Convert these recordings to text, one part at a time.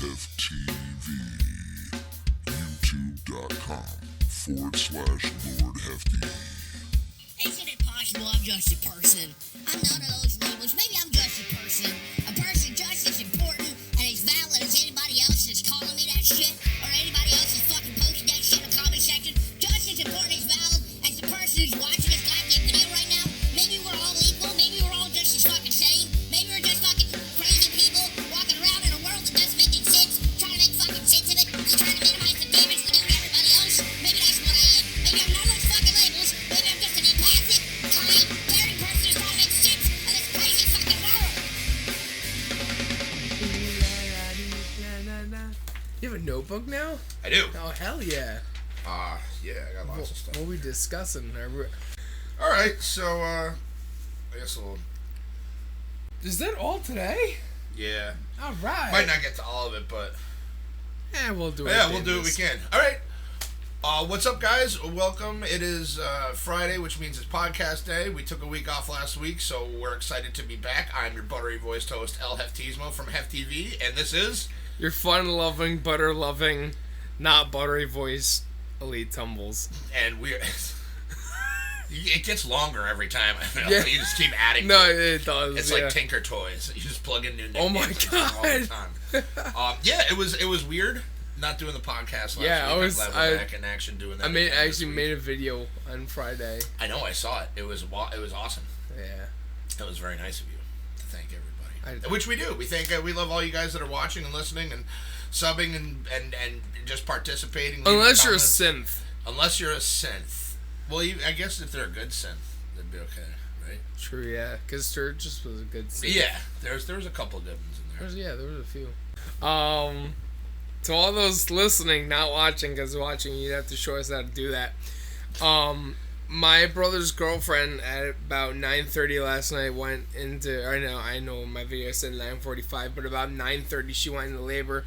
HefTV. YouTube.com/Lord Hefty. Isn't it possible I'm just a person? I'm none of those labels. Maybe I'm just a person. A person just as important and as valid as anybody else that's calling me that shit, or anybody else that's fucking posting that shit in the comment section. Just as important as valid as the person who's watching this goddamn video right now. Maybe we're all equal. Maybe we're all just as fucking sane. Maybe we're just fucking crazy people walking around in a world that doesn't make any sense, trying to make fucking sense of it, just trying to minimize the damage we do to everybody else. Maybe that's what I am. Maybe I'm none of those fucking labels. Maybe I'm just an empathic, kind, caring person who's trying to make sense of this crazy fucking world. You have a notebook now? I do. Oh, hell yeah. Yeah, I got lots of stuff. What are we discussing? Alright, so, I guess we'll... Is that all today? Yeah. Alright. Might not get to all of it, but... Yeah, we'll do it. Yeah, we'll do what we can. Alright. What's up, guys? Welcome. It is Friday, which means it's podcast day. We took a week off last week, so we're excited to be back. I'm your buttery-voiced host, HefTV from HefTV, and this is... Your fun-loving, butter-loving, not buttery-voiced Elite Tumbles. And we're... It gets longer every time. Yeah. You just keep adding. No, it does. It's like Tinker Toys. You just plug in new nicknames. Oh my god! All the time. Yeah, it was weird not doing the podcast last week. Yeah, I'm glad we're back in action doing that. I actually made a video on Friday. I know, I saw it. It was awesome. Yeah. It was very nice of you to thank everybody. I Which we do. We thank. We love all you guys that are watching and listening and subbing and just participating. Unless you're a synth. Unless you're a synth. Well, I guess if they're a good synth, that'd be okay, right? True, yeah. Because Sturgis was a good synth. Yeah, there was a couple of good ones in there. There was a few. To all those listening, not watching, because watching, you'd have to show us how to do that. My brother's girlfriend at about 9:30 last night went into... I know my video said 9:45, but about 9:30 she went into labor,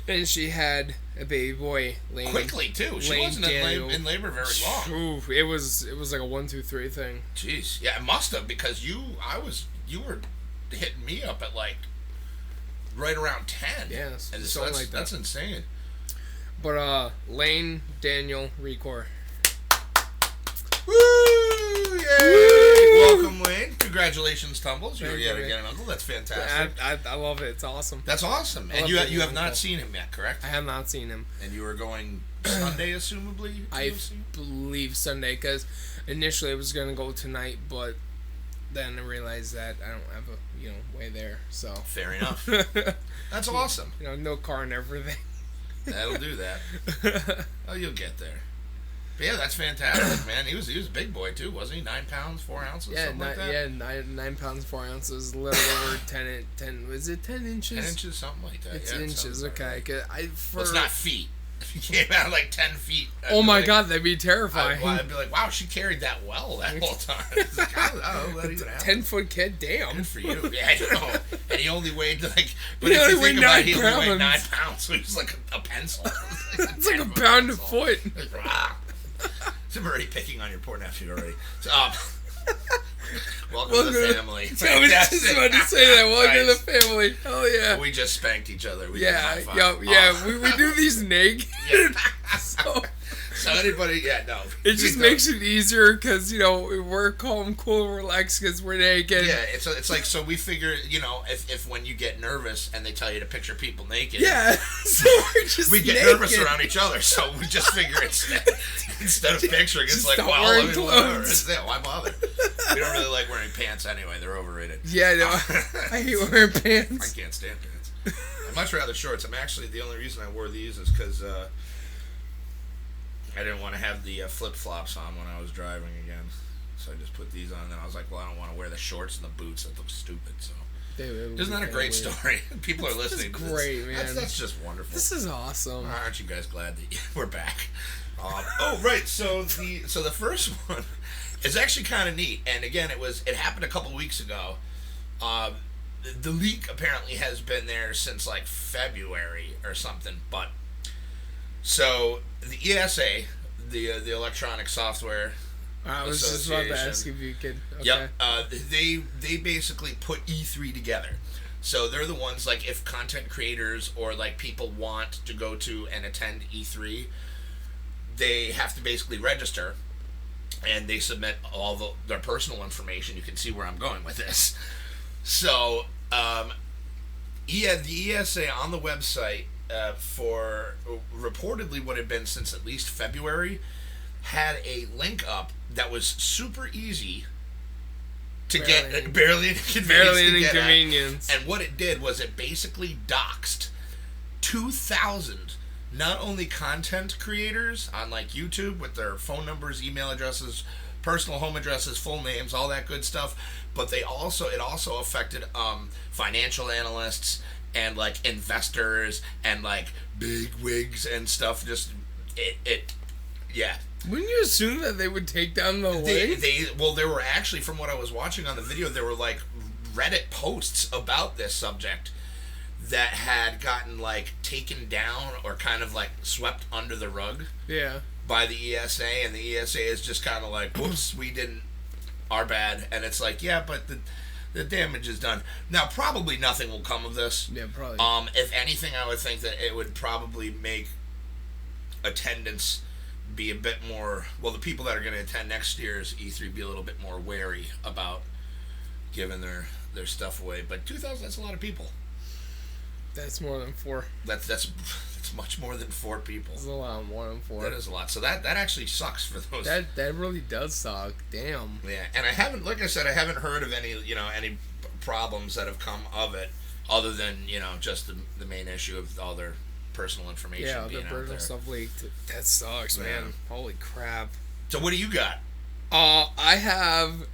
and she had a baby boy. Lane, quickly too. She wasn't in labor very long. Ooh, it was like a 1, 2, 3 thing. Jeez, yeah, it must have, because you were hitting me up at like right around 10. Yeah, and something like that. That's insane. But Lane, Daniel, Recor. Woo! Yay! Welcome, Wayne. Congratulations, Tumbles. You're yet again an uncle. That's fantastic. I love it. It's awesome. That's awesome. And you have not seen him yet, correct? I have not seen him. And you were going Sunday, assumably? I believe Sunday, because initially I was going to go tonight, but then I realized that I don't have a way there. So fair enough. That's awesome. No car and everything. That'll do that. Oh, you'll get there. But yeah, that's fantastic, man. He was a big boy too, wasn't he? 9 pounds, 4 ounces, something like that. Yeah, 9 pounds, 4 ounces, a little over 10. Was it 10 inches? 10 inches, something like that. It's inches. Okay, right. Well, it's not feet. If you came out like 10 feet. Oh my god, that'd be terrifying. I'd be like, wow, she carried that well that whole time. It's like, oh, that even happened. 10-foot kid, damn. Good for you. Yeah, I know. And he only weighed like. But he if you think about it, he pounds. only weighed 9 pounds, so he was like a pencil. It's like a pound a foot. So I'm already picking on your poor nephew already. So, welcome to the family. I was just about to say that. Welcome to the family. Hell yeah. We just spanked each other. We we do these naked. So anybody, no. It just makes it easier because, we're calm, cool, relaxed because we're naked. Yeah, it's like, so we figure, if when you get nervous and they tell you to picture people naked. Yeah, so we're just we get nervous around each other, so we just figure instead of picturing, it's like, well, why bother? We don't really like wearing pants anyway. They're overrated. Yeah, no, I hate wearing pants. I can't stand pants. I'd much rather shorts. The only reason I wore these is because I didn't want to have the flip-flops on when I was driving again. So I just put these on, and then I was like, well, I don't want to wear the shorts and the boots. That looks stupid, so... Isn't that a great story? People are listening to this. Great, man. That's just wonderful. This is awesome. Aren't you guys glad that we're back? Right, so the first one is actually kind of neat, and again, it happened a couple weeks ago. The leak apparently has been there since like February or something, but... So, the ESA, the Electronic Software I was just about to ask if you could... Okay. Yep. They basically put E3 together. So they're the ones, like, if content creators or, like, people want to go to and attend E3, they have to basically register, and they submit all their personal information. You can see where I'm going with this. So, the ESA on the website, for reportedly what had been since at least February, had a link up that was super easy to get, barely an inconvenience. And what it did was it basically doxed 2,000 not only content creators on, like, YouTube with their phone numbers, email addresses, personal home addresses, full names, all that good stuff, but it also affected financial analysts and, like, investors and, like, big wigs and stuff. Just yeah. Wouldn't you assume that they would take down the link? There were actually, from what I was watching on the video, there were, like, Reddit posts about this subject that had gotten, like, taken down or kind of, like, swept under the rug. Yeah. By the ESA, and the ESA is just kind of like, whoops, we didn't, our bad. And it's like, yeah, but the damage is done. Now, probably nothing will come of this. Yeah, probably. If anything, I would think that it would probably make attendance be a bit more, well, the people that are going to attend next year's E3 be a little bit more wary about giving their stuff away. But 2,000, that's a lot of people. That's more than 4. That's much more than 4 people. That's a lot more than 4. That is a lot. So that actually sucks for those. That really does suck. Damn. Yeah, and I haven't, like I said, I haven't heard of any problems that have come of it, other than, just the main issue of all their personal information being out there. Yeah, their personal stuff leaked. That sucks, man. Holy crap. So what do you got? I have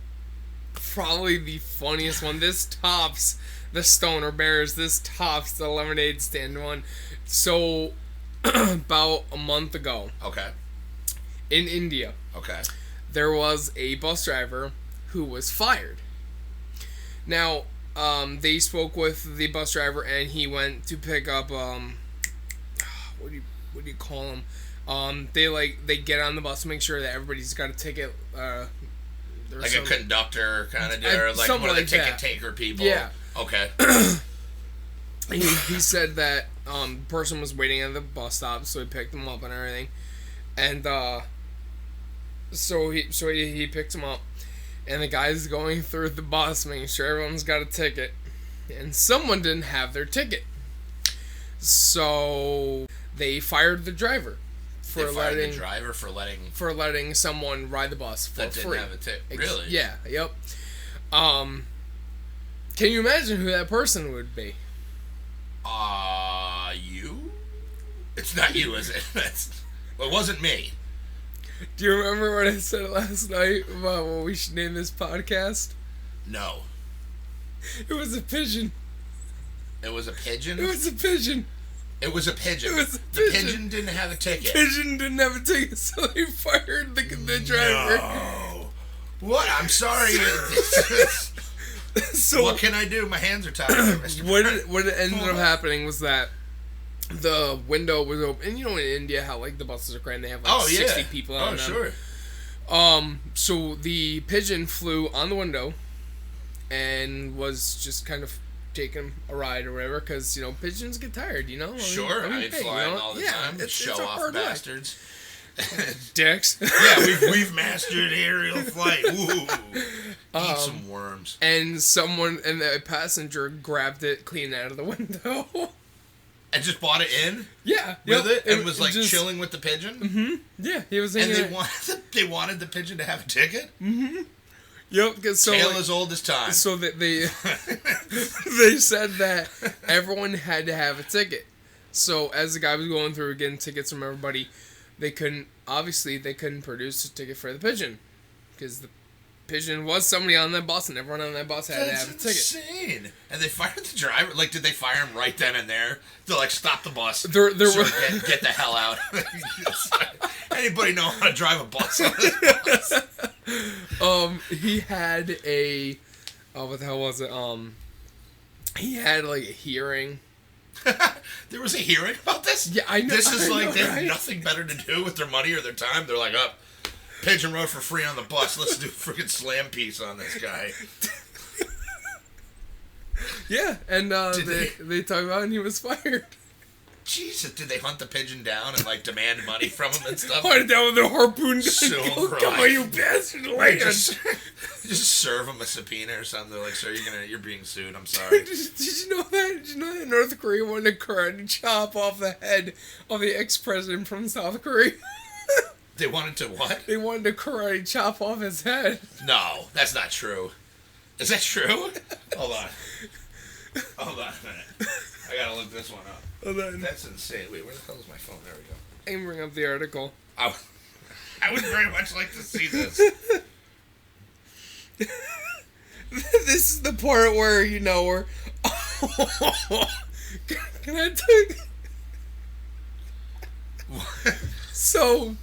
probably the funniest one. This tops the Stoner Bears. This tops the lemonade stand one. So, about a month ago, okay, in India, okay, there was a bus driver who was fired. Now, they spoke with the bus driver, and he went to pick up what do you call them? They get on the bus to make sure that everybody's got a ticket. Like a conductor kind of deal, or like one of the ticket taker people. Yeah. Okay. He said that the person was waiting at the bus stop, so he picked them up and everything, and so he picked them up, and the guy's going through the bus making sure everyone's got a ticket, and someone didn't have their ticket, so they fired the driver for letting someone ride the bus for that free. Didn't have a ticket. Really? Yeah. Yep. Can you imagine who that person would be? You? It's not you, is it? Well, it wasn't me. Do you remember what I said last night about what we should name this podcast? No. It was a pigeon. It was a pigeon? It was a pigeon. It was a pigeon. It was a pigeon. The pigeon didn't have a ticket. Pigeon didn't have a ticket, so they fired the driver. No. What? I'm sorry. So what can I do? My hands are tied. What ended up happening was that the window was open. And in India, how like the buses are crying, they have like 60 people on them. Oh, sure. So the pigeon flew on the window and was just kind of taking a ride or whatever, because pigeons get tired. Sure, I mean flying all the time. It's show off bastards. Dicks. Yeah, we've mastered aerial flight. Woo. Eat some worms. And the passenger grabbed it clean out of the window. And just bought it in? Yeah. With it? And was like chilling with the pigeon? Mm-hmm. Yeah, he was in And they wanted the pigeon to have a ticket? Mm-hmm. Yep. Tale as old as time. So that they said that everyone had to have a ticket. So as the guy was going through getting tickets from everybody, they couldn't produce a ticket for the pigeon, because the pigeon was somebody on that bus, and everyone on that bus had to have a ticket. That's insane. And they fired the driver. Like, did they fire him right then and there? To like stop the bus. Get the hell out. Anybody know how to drive a bus on this bus? He had a what the hell was it? He had like a hearing. There was a hearing about this? Yeah, I know. This is they have nothing better to do with their money or their time. They're like, Pigeon rode for free on the bus. Let's do a freaking slam piece on this guy. Yeah, and they talk about, and he was fired. Jesus, did they hunt the pigeon down and like demand money from him and stuff? Hunt it down with a harpoon. So Come on, you bastard! Land. Just serve him a subpoena or something. They're like, sir, you're being sued. I'm sorry. Did you know that? Did you know that North Korea wanted to karate chop off the head of the ex-president from South Korea? They wanted to what? They wanted to karate chop off his head. No, that's not true. Is that true? Hold on a minute. I gotta look this one up. That's insane. Wait, where the hell is my phone? There we go. I can bring up the article. I would very much like to see this. This is the part where, where... Can I take... So,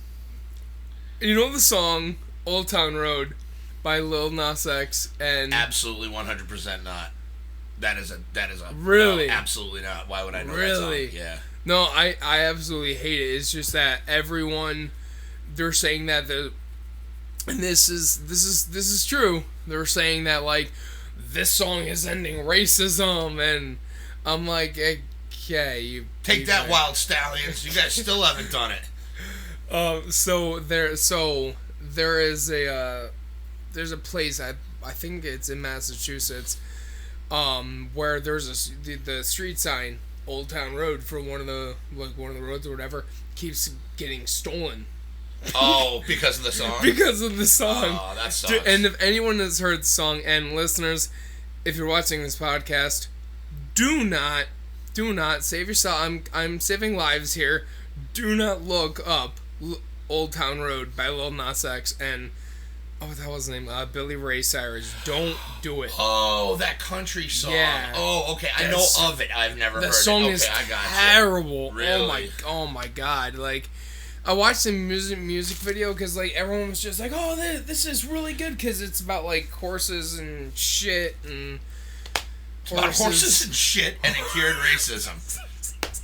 you know the song Old Town Road by Lil Nas X and... Absolutely 100% not. That is a really? No, absolutely not. Why would I know really? that song? Yeah. No, I absolutely hate it. It's just that everyone, they're saying that and this is true. They're saying that like this song is ending racism, and I'm like, okay, you take that, Wild Stallions. You guys still haven't done it. So there is there's a place I think it's in Massachusetts. Where there's the street sign, Old Town Road, for one of the roads or whatever, keeps getting stolen. Oh, because of the song? Because of the song. Oh, that sucks. And if anyone has heard the song, and listeners, if you're watching this podcast, do not save yourself. I'm saving lives here. Do not look up Old Town Road by Lil Nas X and... Oh, what the hell was the name? Billy Ray Cyrus. Don't do it. Oh, that country song. Yeah. Oh, okay. I know of it. I've never heard it. That song is terrible. Really? Oh my God. Like, I watched the music video because like everyone was just like, oh, this is really good because it's about like horses and shit and about horses and shit, and it cured racism.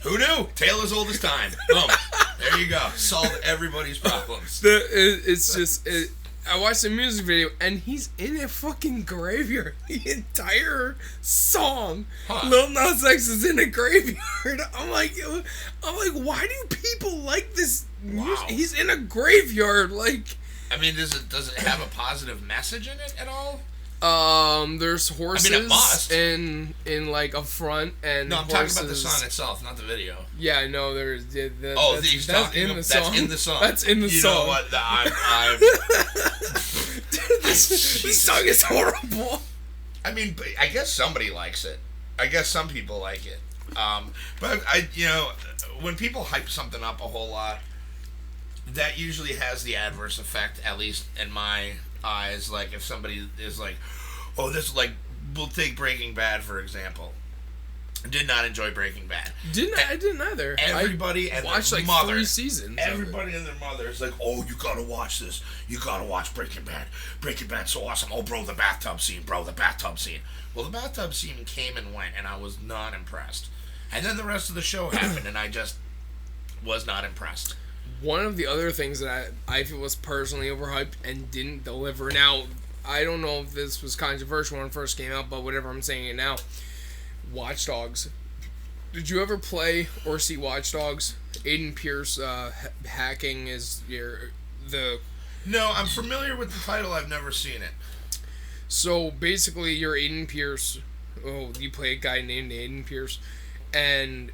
Who knew? Tale as old as time. Boom. There you go. Solved everybody's problems. I watched the music video, and he's in a fucking graveyard. The entire song, Lil Nas X is in a graveyard. I'm like, why do people like this music? Wow. He's in a graveyard, like. I mean, does it have a positive message in it at all? There's horses. I mean, it must. in like a front and. No, I'm talking about the song itself, not the video. Yeah, I know. There's. That's in the song. That's in the song. You know what? I'm this song is horrible. I mean, I guess somebody likes it. I guess some people like it. But when people hype something up a whole lot, that usually has the adverse effect, at least in my eyes. Like if somebody is like, oh, this is like, we'll take Breaking Bad for example. Did not enjoy Breaking Bad. I didn't either. Everybody and watched their like mother, 3 seasons. Everybody and their mother is like, oh, you gotta watch this. You gotta watch Breaking Bad. Breaking Bad's so awesome. Oh, bro, the bathtub scene. Well, the bathtub scene came and went, and I was not impressed. And then the rest of the show happened, and I just was not impressed. One of the other things that I feel was personally overhyped and didn't deliver. Now, I don't know if this was controversial when it first came out, but whatever, I'm saying it now. Watch Dogs. Did you ever play or see Watch Dogs? Aiden Pierce hacking is the... No, I'm familiar with the title. I've never seen it. So basically, you're Aiden Pierce. Oh, you play a guy named Aiden Pierce, and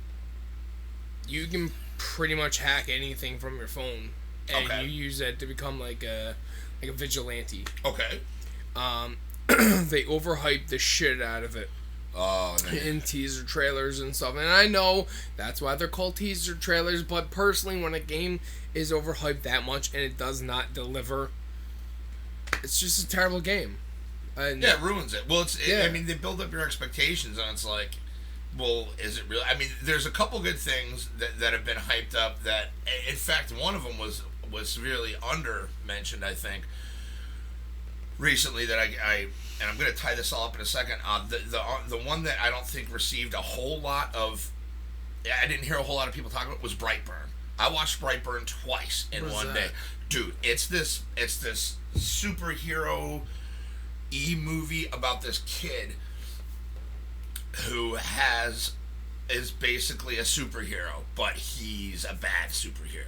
you can pretty much hack anything from your phone, and you use that to become like a vigilante. Okay. They overhyped the shit out of it. Oh, man. In teaser trailers and stuff. And I know that's why they're called teaser trailers, but personally, when a game is overhyped that much and it does not deliver, it's just a terrible game. And yeah, it ruins it. Well, I mean, they build up your expectations, and it's like, well, is it real? I mean, there's a couple good things that have been hyped up that, in fact, one of them was severely under-mentioned, I think, recently that and I'm going to tie this all up in a second. The one that I don't think received a whole lot of, I didn't hear a whole lot of people talk about, was Brightburn. I watched Brightburn twice in one day. Dude, it's this superhero movie about this kid who is basically a superhero, but he's a bad superhero.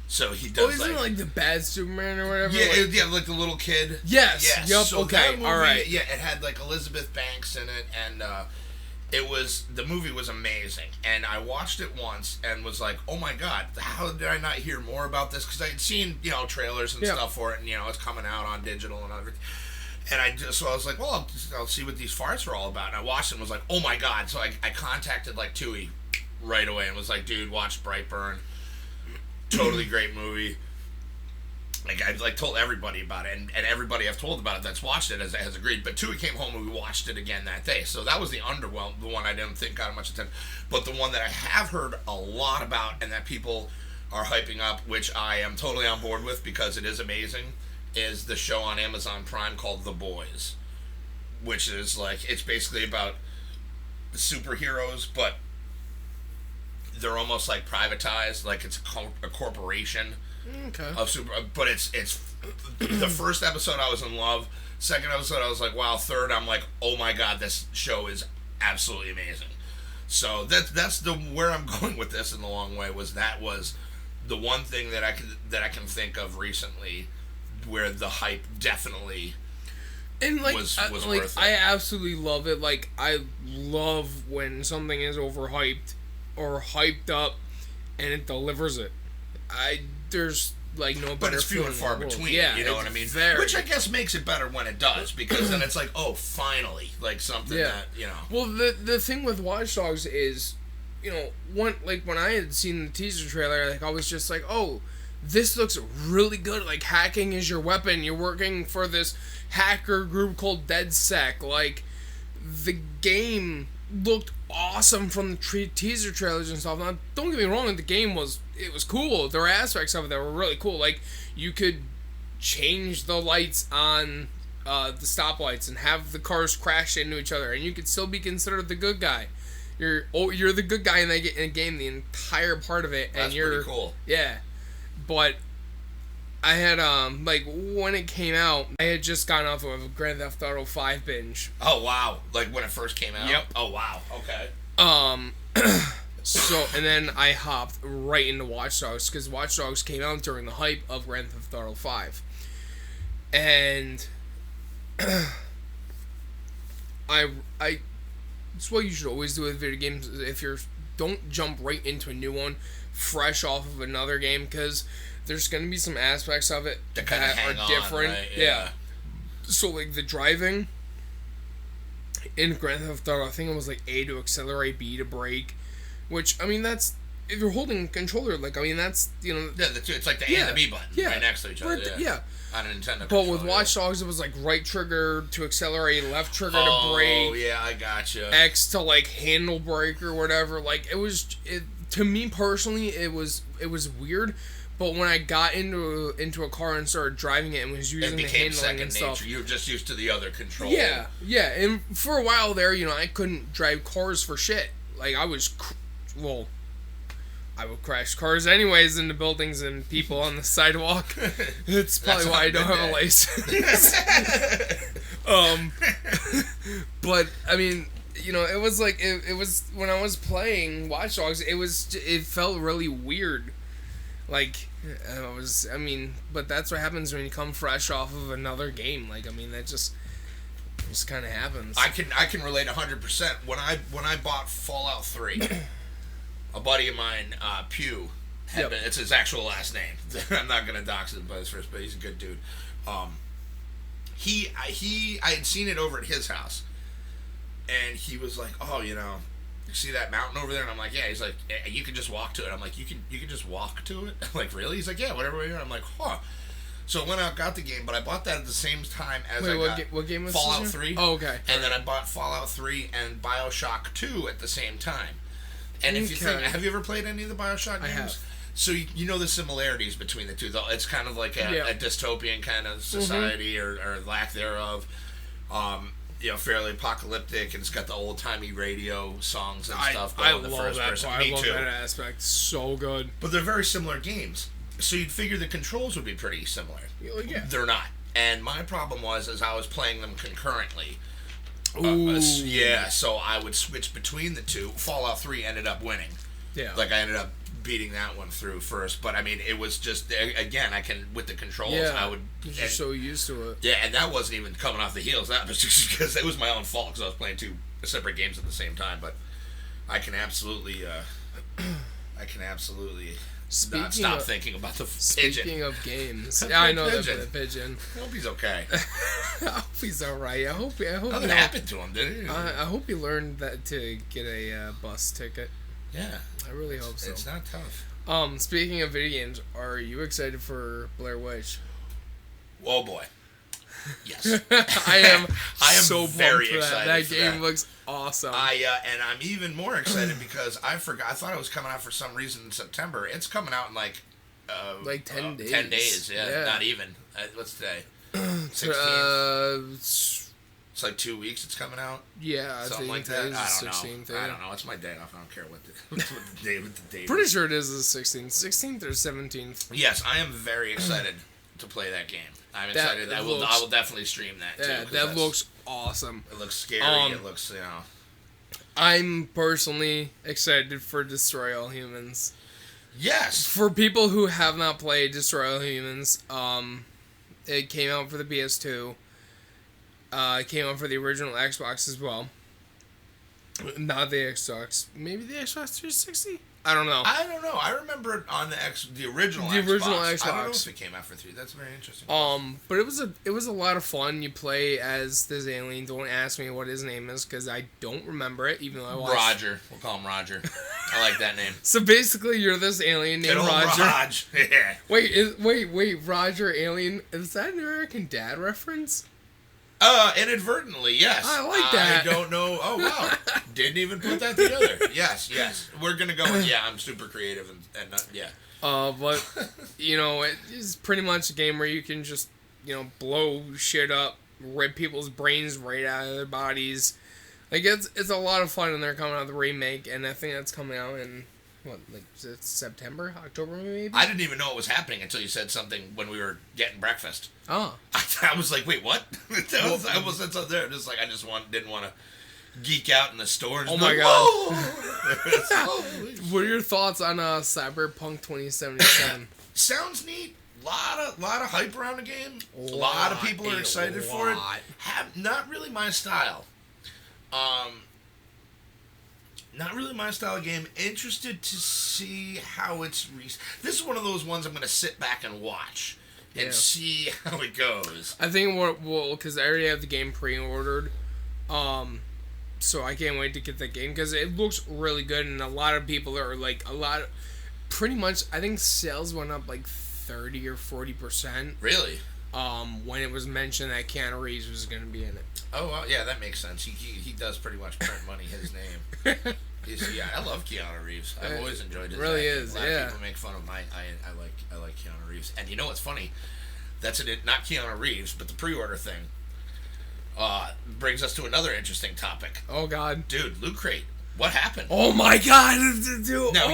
So he does. Oh, isn't it like the bad Superman or whatever? Yeah, like the little kid. Yes. Yup. So okay. that movie, all right. Yeah, it had like Elizabeth Banks in it, and the movie was amazing. And I watched it once and was like, oh my god, how did I not hear more about this? Because I had seen trailers and stuff for it, and it's coming out on digital and everything. And I was like, well, I'll see what these farts are all about. And I watched it and was like, oh my god. So I contacted like Tui right away and was like, dude, watch Brightburn. Totally great movie. Like I told everybody about it, and everybody I've told about it that's watched it has agreed. But Tui came home and we watched it again that day. So that was the one I didn't think got much attention. But the one that I have heard a lot about and that people are hyping up, which I am totally on board with because it is amazing, is the show on Amazon Prime called The Boys, which is like, it's basically about superheroes, but they're almost like privatized, like it's a corporation of but it's the first episode I was in love, second episode I was like wow, third I'm like, oh my god, this show is absolutely amazing. So that's where I'm going with this in the long way, was the one thing that I can think of recently where the hype definitely and like was like worth it. I absolutely love it. Like I love when something is overhyped or hyped up and it delivers it. There's like no better. But it's few and far between. Yeah, you know what I mean. Which I guess makes it better when it does, because then it's like, oh, finally, like something that Well, the thing with Watch Dogs is, when I had seen the teaser trailer, like I was just like, oh, this looks really good. Like hacking is your weapon. You're working for this hacker group called DedSec. Like the game looked awesome from the teaser trailers and stuff. Now, don't get me wrong, the game was cool. There were aspects of it that were really cool. Like you could change the lights on the stoplights and have the cars crash into each other, and you could still be considered the good guy. You're the good guy in the game the entire part of it, and That's you're pretty cool. Yeah, but I had like when it came out, I had just gotten off of a Grand Theft Auto 5 binge. Oh wow! Like when it first came out. Yep. Oh wow. Okay. So and then I hopped right into Watch Dogs because Watch Dogs came out during the hype of Grand Theft Auto 5, and I it's what you should always do with video games. If don't jump right into a new one, fresh off of another game, because there's going to be some aspects of it that are different. Right? Yeah. So, like, the driving in Grand Theft Auto, I think it was, like, A to accelerate, B to brake, which, I mean, that's, if you're holding a controller, like, I mean, that's, Yeah, it's like the A and the B button right next to each other. Yeah. On a Nintendo But with Watch Dogs, it was, like, right trigger to accelerate, left trigger to brake. Oh, yeah, I gotcha. X to, like, handle brake or whatever. Like, to me, personally, it was weird. But when I got into a car and started driving it and was using the handling and stuff, you were just used to the other control. Yeah. And for a while there, I couldn't drive cars for shit. Like I would crash cars anyways into buildings and people on the sidewalk. It's probably why I don't have a license. But I mean, it was like it was when I was playing Watch Dogs. It felt really weird. Like, but that's what happens when you come fresh off of another game. Like, I mean, that just kind of happens. I can relate 100%. When I bought Fallout 3, a buddy of mine, Pew, it's his actual last name. I'm not gonna dox him by his first, but he's a good dude. I had seen it over at his house, and he was like, "Oh, you see that mountain over there?" And I'm like, yeah. He's like, you can just walk to it. I'm like, you can just walk to it? I'm like, really? He's like, yeah, whatever way you're. I'm like, huh. So I went out, got the game, but I bought that at the same time as what game was Fallout this 3. Oh, okay. And then I bought Fallout 3 and BioShock 2 at the same time. And if you think, have you ever played any of the BioShock games? I have. So you know the similarities between the two, though. It's kind of like a dystopian kind of society or lack thereof. Fairly apocalyptic, and it's got the old-timey radio songs and stuff going the first person. I love that aspect. So good. But they're very similar games. So you'd figure the controls would be pretty similar. Yeah. They're not. And my problem was, as I was playing them concurrently, Yeah, so I would switch between the two. Fallout 3 ended up winning. Yeah. Like, I ended up beating that one through first. But, I mean, it was just, again, with the controls, I would... You're so used to it. Yeah, and that wasn't even coming off the heels. That was just because it was my own fault, because I was playing two separate games at the same time. But I can absolutely... not stop thinking about the pigeon. Speaking of games, yeah, I know that for the pigeon. I hope he's okay. I hope he's alright. I hope Nothing happened to him, did it? I hope he learned that to get a bus ticket. Yeah, I really hope so. It's not tough. Speaking of video games, are you excited for Blair Witch? Oh boy, yes. I am. I am so very pumped for excited. That for game looks awesome. And I'm even more excited because I thought it was coming out for some reason in September. It's coming out in like 10 days. 10 days, yeah. Not even. What's today? 16th. It's like 2 weeks. It's coming out. Yeah, something like that. I don't know. I don't know. It's my day off. I don't care what the date. Pretty sure it is the 16th or 17th. Yes, I am very excited to play that game. I'm excited. I will definitely stream that too. Yeah, that looks awesome. It looks scary. It looks, I'm personally excited for Destroy All Humans. Yes. For people who have not played Destroy All Humans, it came out for the PS2. It came out for the original Xbox as well. Not the Xbox. Maybe the Xbox 360? I don't know. I remember it on the original Xbox. The original Xbox. I don't know if it came out for 3. That's very interesting. But it was a lot of fun. You play as this alien. Don't ask me what his name is because I don't remember it, even though I watched. Roger. We'll call him Roger. I like that name. So basically, you're this alien named Roger. Raj. Yeah. Wait, Roger alien. Is that an American Dad reference? Inadvertently, yes. I like that. I don't know. Oh, wow. Didn't even put that together. Yes. We're going to go with, I'm super creative and not, yeah. But, it is pretty much a game where you can just, blow shit up, rip people's brains right out of their bodies. Like, it's a lot of fun, and they're coming out with the remake, and I think that's coming out in... September? October maybe? I didn't even know it was happening until you said something when we were getting breakfast. Oh. I was like, wait, what? I almost said something there. Just like, I just didn't want to geek out in the store. And my God. What are your thoughts on Cyberpunk 2077? Sounds neat. Lot of hype around the game. A lot of people are excited for it. Not really my style. Not really my style of game. Interested to see how it's... This is one of those ones I'm going to sit back and watch and see how it goes. I think because I already have the game pre-ordered, so I can't wait to get the game because it looks really good and a lot of people are pretty much, I think sales went up like 30 or 40%. Really? When it was mentioned that Keanu Reeves was going to be in it. Oh, well, yeah, that makes sense. He does pretty much print money his name. I love Keanu Reeves. I've always enjoyed his really acting. is, A lot of people make fun of him. I like Keanu Reeves. And you know what's funny? That's it. Not Keanu Reeves, but the pre-order thing brings us to another interesting topic. Oh, God. Dude, Loot Crate. What happened? Oh, my God. Dude. Now,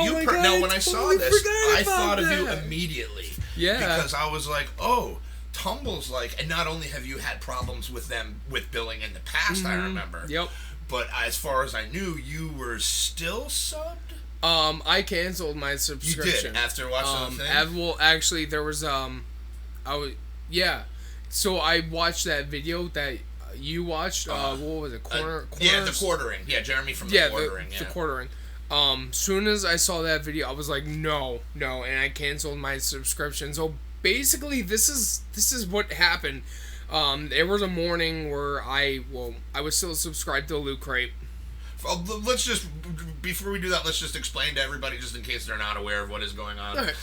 when I saw this, I thought of you that. immediately. Yeah. Because I was like, oh... Tumble's and not only have you had problems with them with billing in the past, I remember. Yep. But as far as I knew, you were still subbed? I canceled my subscription. You did, after watching the thing? Well, actually, there was, So I watched that video that you watched, what was it, Yeah, the quartering. Yeah, Jeremy from the quartering. The quartering. Soon as I saw that video, I was like, no, and I canceled my subscription. So basically, this is what happened. There was a morning where I was still subscribed to Loot Crate. Let's just, before we do that, let's just explain to everybody, just in case they're not aware of what is going on. All right.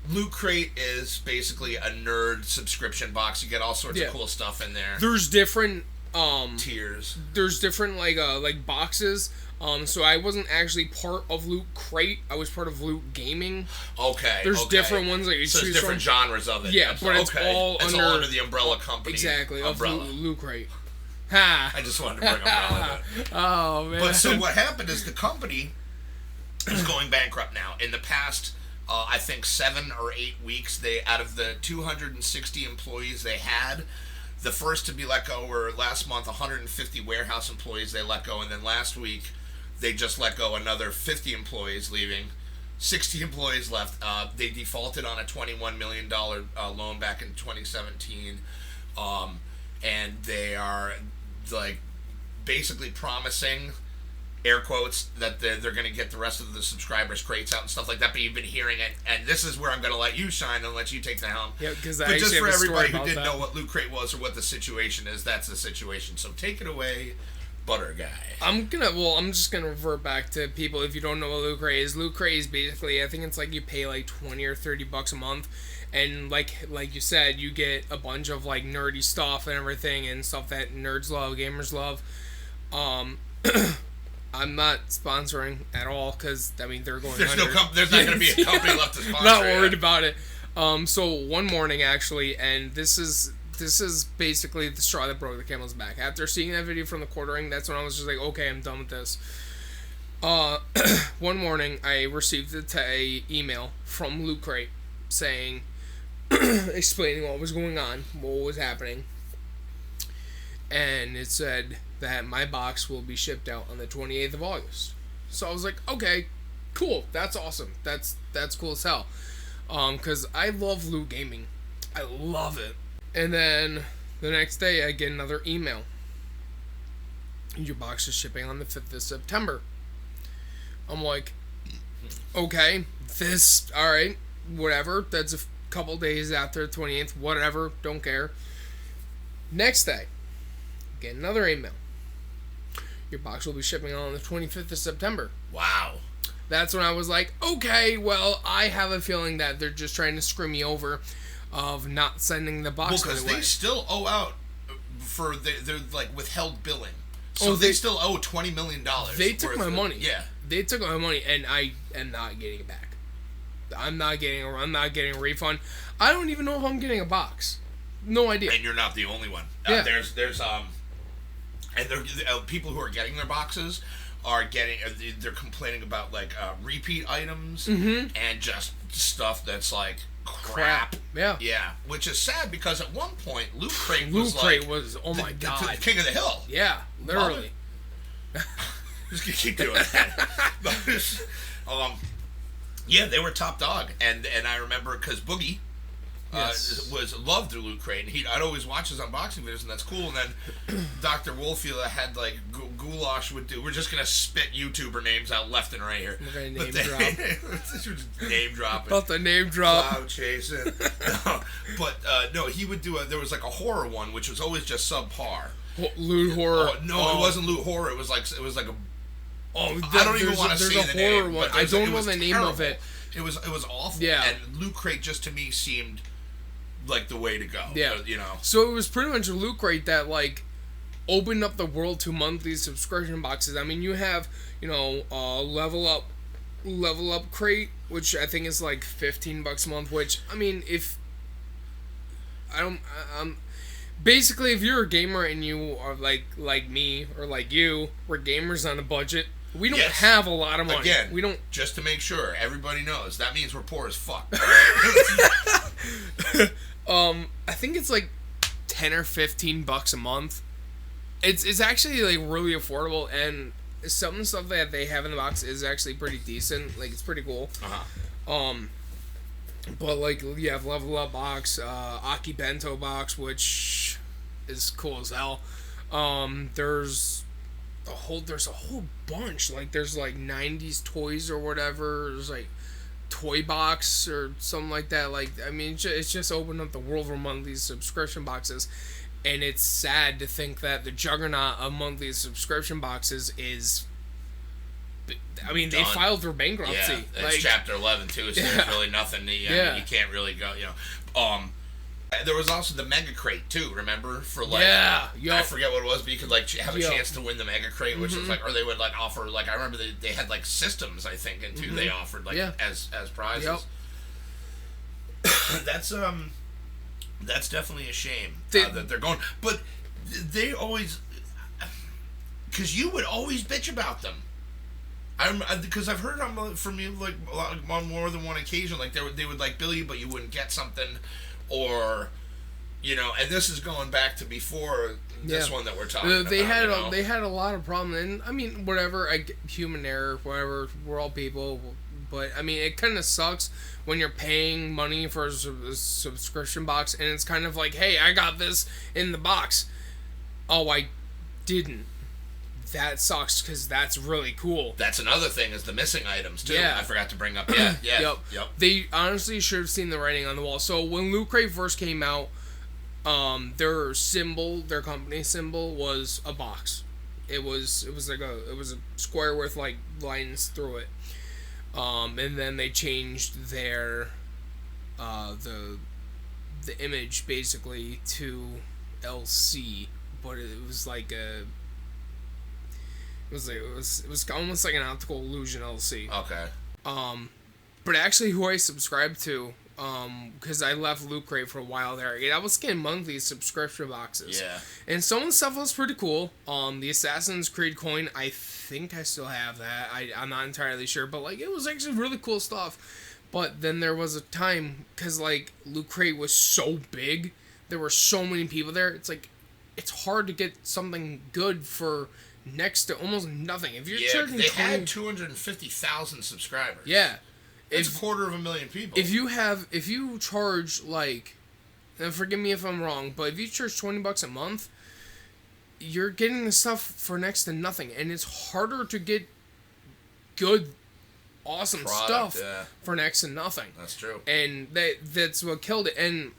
Loot Crate is basically a nerd subscription box. You get all sorts of cool stuff in there. There's different tiers. There's different like boxes. So I wasn't actually part of Loot Crate. I was part of Loot Gaming. Okay. There's different ones that you choose from. There's different genres of it. Yeah, but it's all under the umbrella company. Exactly. Umbrella. Of Loot Crate. Ha! I just wanted to bring umbrella to it. Oh man. But so what happened is the company is going bankrupt now. In the past, I think 7 or 8 weeks, out of the 260 employees they had, the first to be let go were last month 150 warehouse employees they let go, and then last week they just let go another 50 employees leaving. 60 employees left. They defaulted on a $21 million loan back in 2017, and they are like basically promising, air quotes, that they're going to get the rest of the subscribers' crates out and stuff like that. But you've been hearing it, and this is where I'm going to let you shine and let you take the helm. Yeah, because but just for everybody who didn't know what Loot Crate was or what the situation is, that's the situation. So take it away, Butter Guy. I'm just gonna revert back to people if you don't know what Loot Crate is. Loot Crate is basically, I think it's like you pay like $20 or $30 a month, and like you said, you get a bunch of like nerdy stuff and everything and stuff that nerds love, gamers love. I'm not sponsoring at all because I mean they're going. There's under. There's not going to be a company left to sponsor. Not worried about it. So one morning actually, and this is basically the straw that broke the camel's back. After seeing that video from the quartering, that's when I was just like, okay, I'm done with this. One morning I received a email from Loot Crate saying, explaining what was going on, what was happening, and it said that my box will be shipped out on the 28th of August. So I was like, okay, cool, that's awesome, that's cool as hell, because I love loot gaming, I love it. And then the next day I get another email, your box is shipping on the 5th of September. I'm like, okay, alright, whatever, that's a couple days after the 28th, whatever, don't care. Next day, get another email. Your box will be shipping on the 25th of September. Wow. That's when I was like, okay, well, I have a feeling that they're just trying to screw me over of not sending the box. Well, because they still owe out for their like withheld billing. So Oh, they still owe $20 million. They took my money. Yeah. They took my money, and I am not getting it back. I'm not getting a refund. I don't even know if I'm getting a box. No idea. And you're not the only one. Yeah. There's and people who are getting their boxes are getting. They're complaining about like repeat items and just stuff that's like crap. Yeah. Yeah. Which is sad because at one point Loot Crate was oh my god, the king of the hill. Yeah, literally. Just gonna keep doing that. Yeah, they were top dog, and I remember because Boogie was loved the Loot Crate, and I'd always watch his unboxing videos, and that's cool. And then Dr. Wolfield had like Goulash would do. We're just gonna spit YouTuber names out left and right here. We're gonna name dropping. About the name drop. Cloud chasing. No, he would do there was like a horror one, which was always just subpar. Loot horror. It wasn't loot horror. It was like a. Oh, I don't even want to say the name. One. I don't know the name of it. It was awful. Yeah. And Loot Crate just to me seemed like the way to go. Yeah. You know. So it was pretty much a Loot Crate that like opened up the world to monthly subscription boxes. I mean, you have Level Up Crate, which I think is like $15 a month. Which I mean, basically, if you're a gamer and you are like me or like you, we're gamers on a budget. We don't have a lot of money. Again, we don't. Just to make sure everybody knows, that means we're poor as fuck. I think it's like $10 or $15 a month. It's actually like really affordable, and some of the stuff that they have in the box is actually pretty decent. Like it's pretty cool. But like you have Level Up box, Aki Bento box, which is cool as hell. There's a whole bunch. Like there's like 90s toys or whatever. There's like Toy Box or something like that. Like I mean, it's just opened up the world for monthly subscription boxes, and it's sad to think that the juggernaut of monthly subscription boxes is. I mean, they filed for bankruptcy. Yeah, it's Chapter 11 too, so there's really nothing. I mean, you can't really go. There was also the Mega Crate too. Remember for like I forget what it was, but you could like have a chance to win the Mega Crate, which was like, or they would like offer like I remember they had like systems I think and too they offered like as prizes. That's definitely a shame that they're going, but they always because you would always bitch about them. Because I've heard from you like on more than one occasion, like they would like bill you, but you wouldn't get something, or You know, and this is going back to before this one that we're talking about. They had a lot of problems, and I mean, whatever, human error, whatever, we're all people, but I mean, it kind of sucks when you're paying money for a subscription box, and it's kind of like, hey, I got this in the box. Oh, I didn't. That sucks, because that's really cool. That's another thing, is the missing items, too. Yeah. I forgot to bring up. Yeah. Yep. They honestly should have seen the writing on the wall. So when Loot Crate first came out, their company symbol was a box. It was a square with like lines through it. And then they changed their the image basically to LC, but it was like a it was almost like an optical illusion LC. Okay. But actually, who I subscribed to, because I left Loot Crate for a while there, I was getting monthly subscription boxes. Yeah. And some of the stuff was pretty cool. The Assassin's Creed coin, I think I still have that. I'm not entirely sure, but like it was actually really cool stuff. But then there was a time, because like Loot Crate was so big, there were so many people there. It's like it's hard to get something good for next to almost nothing. If you're charging, they had 250,000 subscribers. Yeah. It's 250,000 people. If you charge like, and forgive me if I'm wrong, but if you charge $20 a month, you're getting the stuff for next to nothing, and it's harder to get good, awesome stuff for next to nothing. That's true. And that's what killed it. And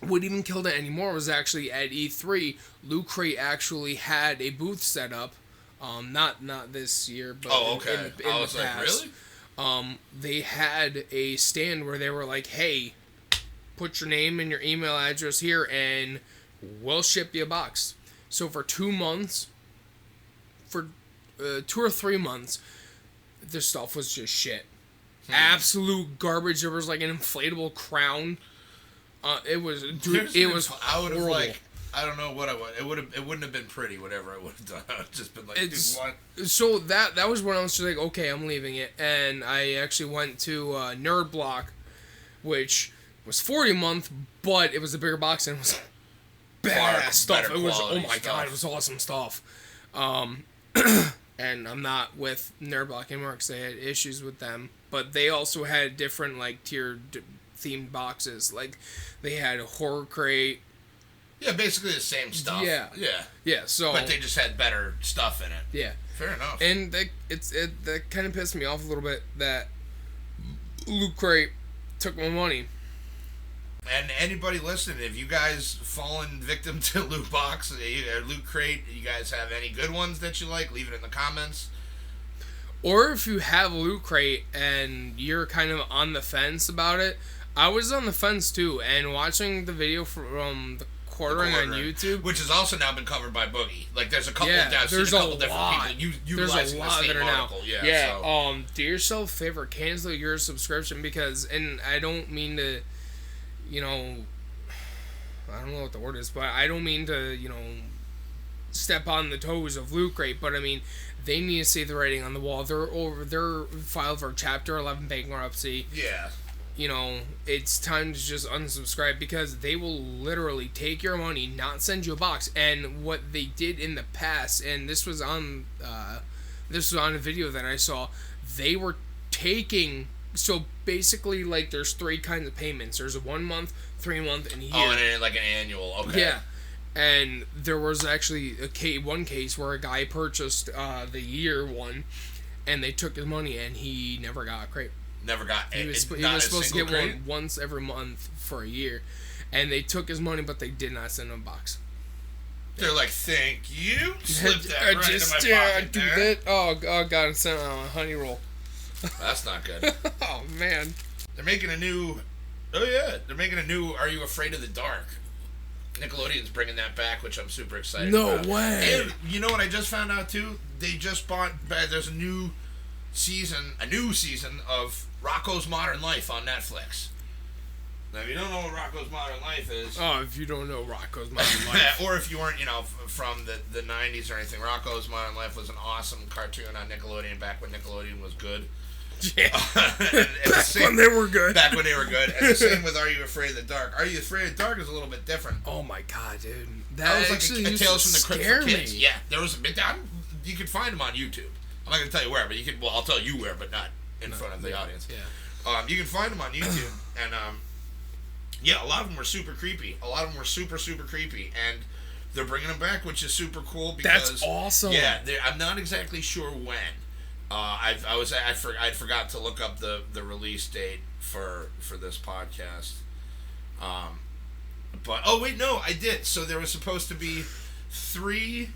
what even killed it anymore was actually at E3, Loot Crate actually had a booth set up. Not this year, but in the I was past. like, really? They had a stand where they were like, hey, put your name and your email address here and we'll ship you a box. So for 2 months, for 2 or 3 months, the stuff was just shit. Absolute garbage. There was like an inflatable crown. It was I would have horrible. like, I don't know what I would. It wouldn't have been pretty. Whatever I would have done, I would have just been like, what? So that was when I was just like, okay, I'm leaving it, and I actually went to Nerd Block, which was $40 a month, but it was a bigger box and it was badass stuff. It was God, it was awesome stuff. And I'm not with Nerd Block anymore because they had issues with them, but they also had different like tiered themed boxes. Like they had a Horror Crate. Yeah, basically the same stuff. Yeah. So, but they just had better stuff in it. Yeah. Fair enough. And that kind of pissed me off a little bit that Loot Crate took my money. And anybody listening, if you guys fallen victim to Loot Box or Loot Crate, you guys have any good ones that you like, leave it in the comments. Or if you have Loot Crate and you're kind of on the fence about it, I was on the fence too, and watching the video from the quartering on YouTube, which has also now been covered by Boogie. Like there's a couple, there's a couple different people utilizing the same article. Yeah. Do yourself a favor, cancel your subscription and I don't mean to, I don't know what the word is, but I don't mean to, step on the toes of Loot Crate, but I mean, they need to see the writing on the wall. They're filed for Chapter 11 bankruptcy. Yeah. It's time to just unsubscribe because they will literally take your money, not send you a box. And what they did in the past, and this was on a video that I saw, they were taking. So basically, like, there's 3 kinds of payments. There's a 1 month, 3 month, and a year. Oh, and like an annual. Okay. Yeah. And there was actually one case where a guy purchased the year one, and they took his money, and he never got a crate. Never got He was supposed to get one once every month for a year, and they took his money, but they did not send him a box. They're like, thank you. Slip that right into my pocket there. Oh God, it's sent on a honey roll. That's not good. Oh man. They're making a new. Are You Afraid of the Dark? Nickelodeon's bringing that back, which I'm super excited about. No way. And you know what I just found out too? They just bought. There's a new season of Rocko's Modern Life on Netflix. Now, if you don't know what Rocko's Modern Life is... Oh, if you don't know Rocko's Modern Life... or if you weren't, from the 90s or anything, Rocko's Modern Life was an awesome cartoon on Nickelodeon back when Nickelodeon was good. Yeah. And Back when they were good. Back when they were good. And the same with Are You Afraid of the Dark? Are You Afraid of the Dark is a little bit different. Oh my god, dude. That was actually like a used Tales to from the scare Crypt for Kids. me. Yeah, there was a bit. You can find them on YouTube. I'm not going to tell you where, but you can. Well, I'll tell you where, but not in front of the audience. Yeah. You can find them on YouTube, and yeah, a lot of them were super creepy. A lot of them were super, super creepy, and they're bringing them back, which is super cool because that's awesome. Yeah, I'm not exactly sure when. I'd forgot to look up the release date for this podcast. But oh wait, no, I did. So there was supposed to be three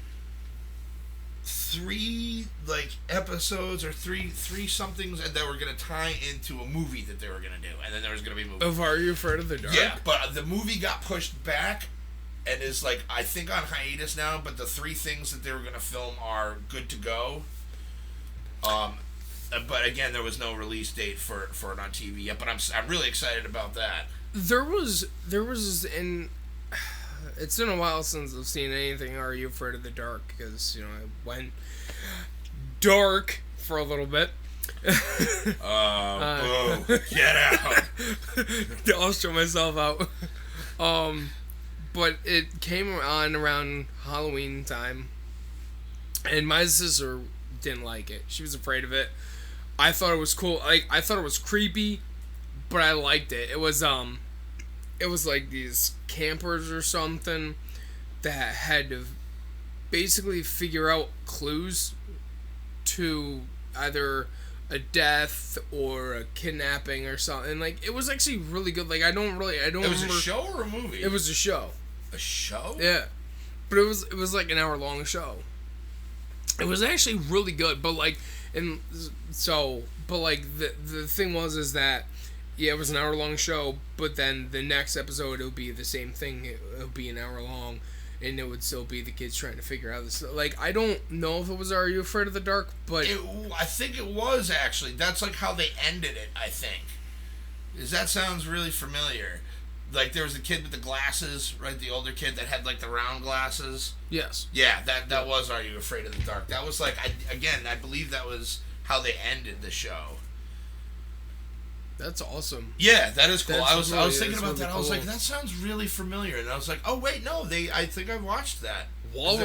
like episodes or three somethings and that were gonna tie into a movie that they were gonna do, and then there was gonna be a movie. Of Are You Afraid of the Dark? Yeah, but the movie got pushed back and is like I think on hiatus now. But the 3 things that they were gonna film are good to go. But again, there was no release date for it on TV yet. But I'm really excited about that. There was in. It's been a while since I've seen anything Are You Afraid of the Dark, because, you know, I went dark for a little bit. Boo. Get out. I'll show myself out. But it came on around Halloween time, and my sister didn't like it. She was afraid of it. I thought it was cool. Like, I thought it was creepy, but I liked it. It was like these campers or something that had to basically figure out clues to either a death or a kidnapping or something. Like, it was actually really good. Like, I don't It was remember. a show or a movie? It was a show. A show? Yeah. But it was like an hour-long show. It was actually really good, but like, the thing is that, yeah, it was an hour-long show, but then the next episode, it would be the same thing. It would be an hour long, and it would still be the kids trying to figure out this. Like, I don't know if it was Are You Afraid of the Dark, but I think it was, actually. That's like how they ended it, I think. That sounds really familiar. Like, there was the kid with the glasses, right? The older kid that had, like, the round glasses. yes. Yeah, that was Are You Afraid of the Dark? That was, like, I believe that was how they ended the show. That's awesome. Yeah, that is cool. That's I was thinking about really that. I was cool. like, that sounds really familiar. And I was like, oh, wait, no, I think I watched that. While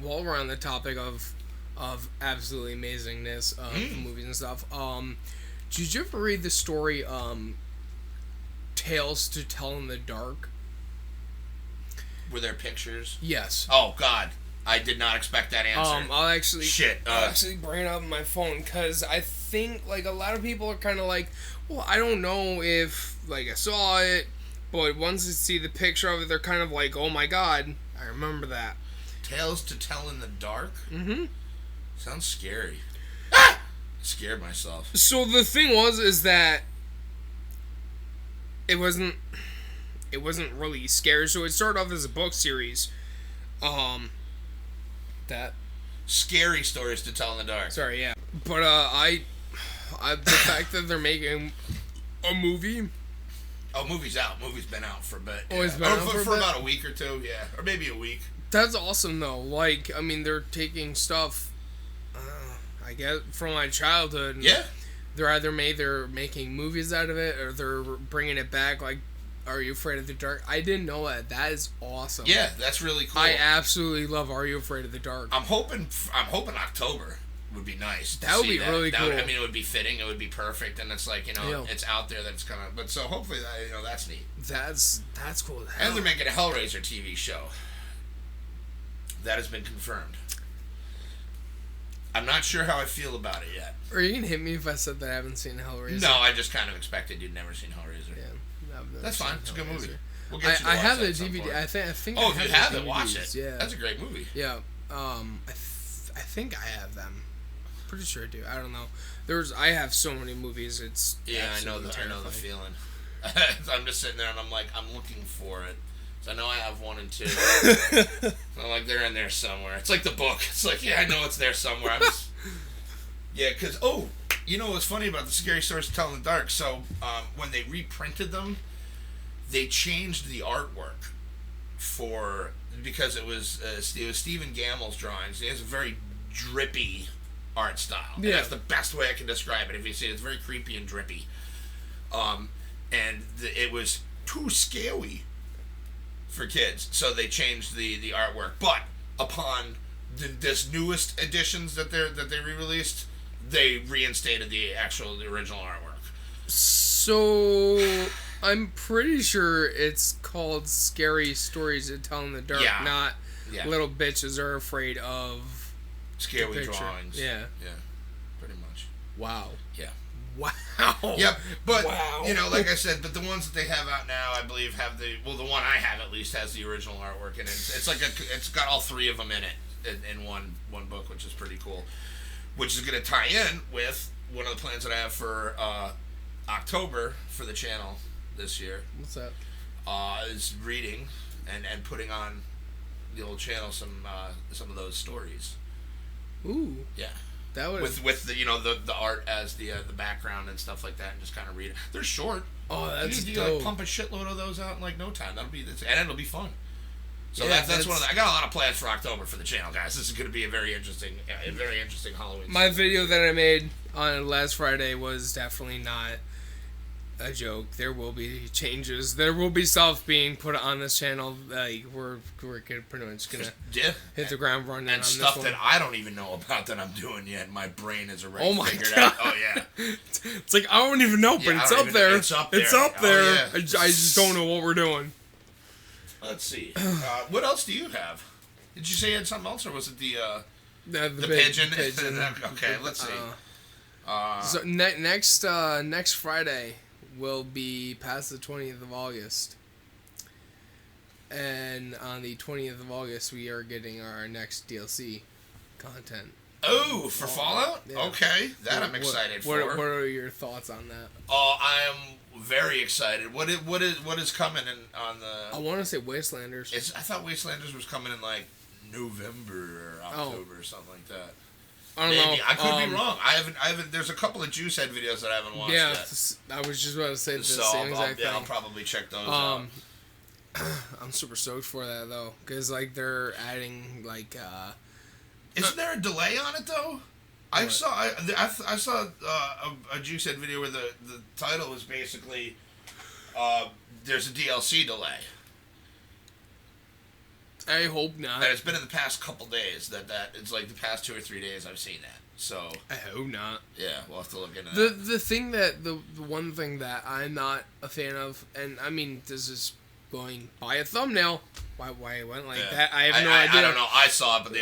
we're on the topic of absolutely amazingness of movies and stuff, did you ever read the story Tales to Tell in the Dark? Were there pictures? Yes. Oh, God. I did not expect that answer. I'll actually I'll actually bring it up on my phone, because I think, like, a lot of people are kind of like, well, I don't know if, like, I saw it, but once they see the picture of it, they're kind of like, oh my God, I remember that. Tales to Tell in the Dark? Mm-hmm. Sounds scary. Ah! I scared myself. So the thing is that it wasn't really scary. So it started off as a book series. That Scary stories to tell in the dark. Sorry, yeah. But I the fact that they're making a movie. Oh, movie's out. Movie's been out for a bit. Oh, it's Yeah. been out for a bit? about a week or two, yeah, or maybe a week. That's awesome, though. Like, I mean, they're taking stuff, I guess, from my childhood. And Yeah. they're making movies out of it, or they're bringing it back. Like, Are You Afraid of the Dark? I didn't know that. That is awesome. Yeah, that's really cool. I absolutely love Are You Afraid of the Dark. I'm hoping October would be nice. That would be really cool. I mean, it would be fitting. It would be perfect, and it's like, it's out there. That's kind of. But so hopefully that's neat. That's cool. And they're making a Hellraiser TV show. That has been confirmed. I'm not sure how I feel about it yet. Are you gonna hit me if I said that I haven't seen Hellraiser? No, I just kind of expected you'd never seen Hellraiser. Yeah, that's fine. It's a good movie. We'll I get you to watch have that the at some DVD. point. I think. Oh, I if you the have it, DVDs. watch it. Yeah, that's a great movie. Yeah. I think I have them. Pretty sure I do. I don't know. I have so many movies. It's I know the feeling. I'm just sitting there and I'm like, I'm looking for it. So I know I have 1 and 2. I'm like, they're in there somewhere. It's like the book. It's like, yeah, I know it's there somewhere. Yeah, because you know what's funny about the Scary Stories to Tell in the Dark? So when they reprinted them, they changed the artwork because it was Stephen Gammell's drawings. He has a very drippy art style. And that's the best way I can describe it. If you see it, it's very creepy and drippy. It was too scary for kids, so they changed the artwork. But upon this newest editions that they re-released, they reinstated the original artwork. So I'm pretty sure it's called Scary Stories to Tell in the Dark, not Little Bitches Are Afraid of Scary Drawings. Yeah, pretty much. Wow. Yeah. Wow. Yep, but like I said, but the ones that they have out now, I believe, have the one I have at least has the original artwork, and it's like it's got all three of them in it in one book, which is pretty cool. Which is going to tie in with one of the plans that I have for October for the channel this year. What's that? Is reading and putting on the old channel some of those stories. Ooh. Yeah. That would with the art as the background and stuff like that, and just kind of read it. They're short. Oh, that's you dope. Like pump a shitload of those out in like no time. And it'll be fun. So that's one of I got a lot of plans for October for the channel, guys. This is going to be a very interesting Halloween. My video that I made on last Friday was definitely not a joke. There will be changes. There will be stuff being put on this channel. Like we're pretty much gonna hit the ground running and on stuff this that I don't even know about that I'm doing yet. My brain is already figured God. out. Oh yeah, it's like I don't even know, but it's up there. It's up there. It's up there. Oh, yeah. I just don't know what we're doing. Let's see. What else do you have? Did you say you had something else, or was it the pigeon? Okay, let's see. So next Friday will be past the 20th of August. And on the 20th of August, we are getting our next DLC content. Oh, for Fallout? Yeah. Okay, I'm excited for. What are your thoughts on that? I am very excited. What is coming on the? I want to say Wastelanders. I thought Wastelanders was coming in like November or October or something like that. I don't know. I could be wrong. I haven't. There's a couple of Juicehead videos that I haven't watched yet. I was just about to say the same exact thing. I'll probably check those out. I'm super stoked for that though, because like they're adding like. Isn't there a delay on it though? I saw a Juicehead video where the title was basically there's a DLC delay. I hope not. And it's been in the past couple days that it's like the past 2 or 3 days I've seen that. So I hope not. Yeah, we'll have to look into that. The thing that the one thing that I'm not a fan of, and I mean this is going by a thumbnail. Why it went like that? I have no idea. I don't know. I saw it, but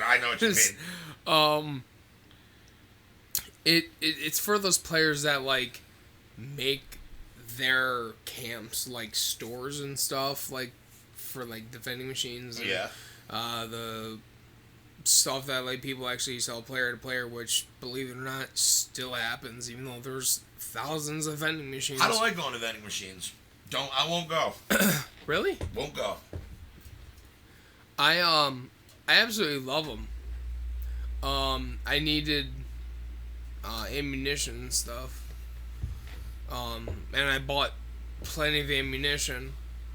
I know what you mean. It's for those players that like make their camps like stores and stuff, like for like the vending machines. And, the stuff that like people actually sell player to player, which believe it or not still happens, even though there's thousands of vending machines. I don't like going to vending machines. I won't go. Really? Won't go. I absolutely love them. I needed ammunition and stuff. And I bought plenty of ammunition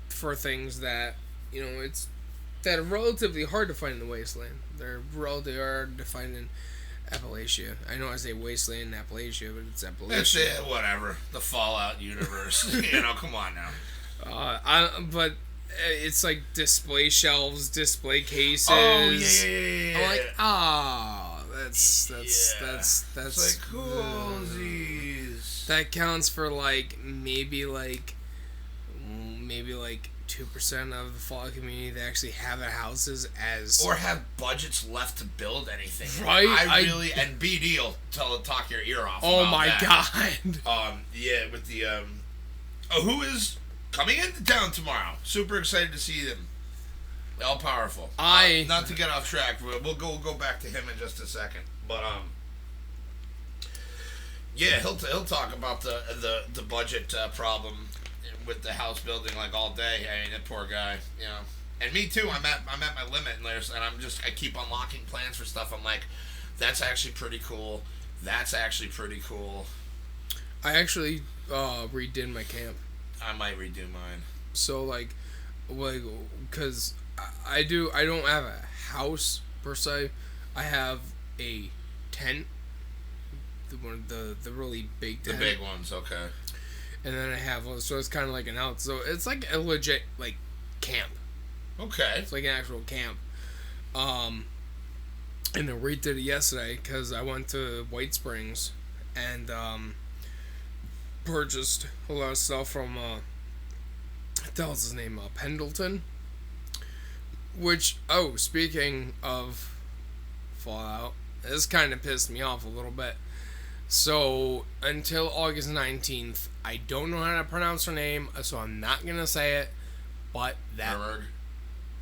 for things that, that are relatively hard to find in the wasteland. They're relatively hard to find in Appalachia. I know I say wasteland in Appalachia, but it's Appalachia. It's it, whatever. The Fallout universe. Come on now. But it's like display shelves, display cases. Oh yeah. I'm like, that's it's like coolsies. That counts for like maybe 2% of the Fallout community that actually have their houses or have budgets left to build anything. Right. I really and BD will talk your ear off. Oh my God. With the who is coming into town tomorrow. Super excited to see them. All powerful. Not to get off track, we'll go back to him in just a second. But he'll talk about the budget problem with the house building like all day. I mean, that poor guy, And me too. I'm at my limit, and I keep unlocking plans for stuff. I'm like, that's actually pretty cool. That's actually pretty cool. I actually redid my camp. I might redo mine. So because I don't have a house per se. I have a tent. The really big tent. The big ones, okay. And then I have, so it's kind of like an out. So it's like a legit, like, camp. Okay. It's like an actual camp. And then we did it yesterday because I went to White Springs and purchased a lot of stuff from, what the hell's his name? Pendleton. Which, speaking of Fallout, this kind of pissed me off a little bit. So, until August 19th, I don't know how to pronounce her name, so I'm not going to say it, but that... Mermerg?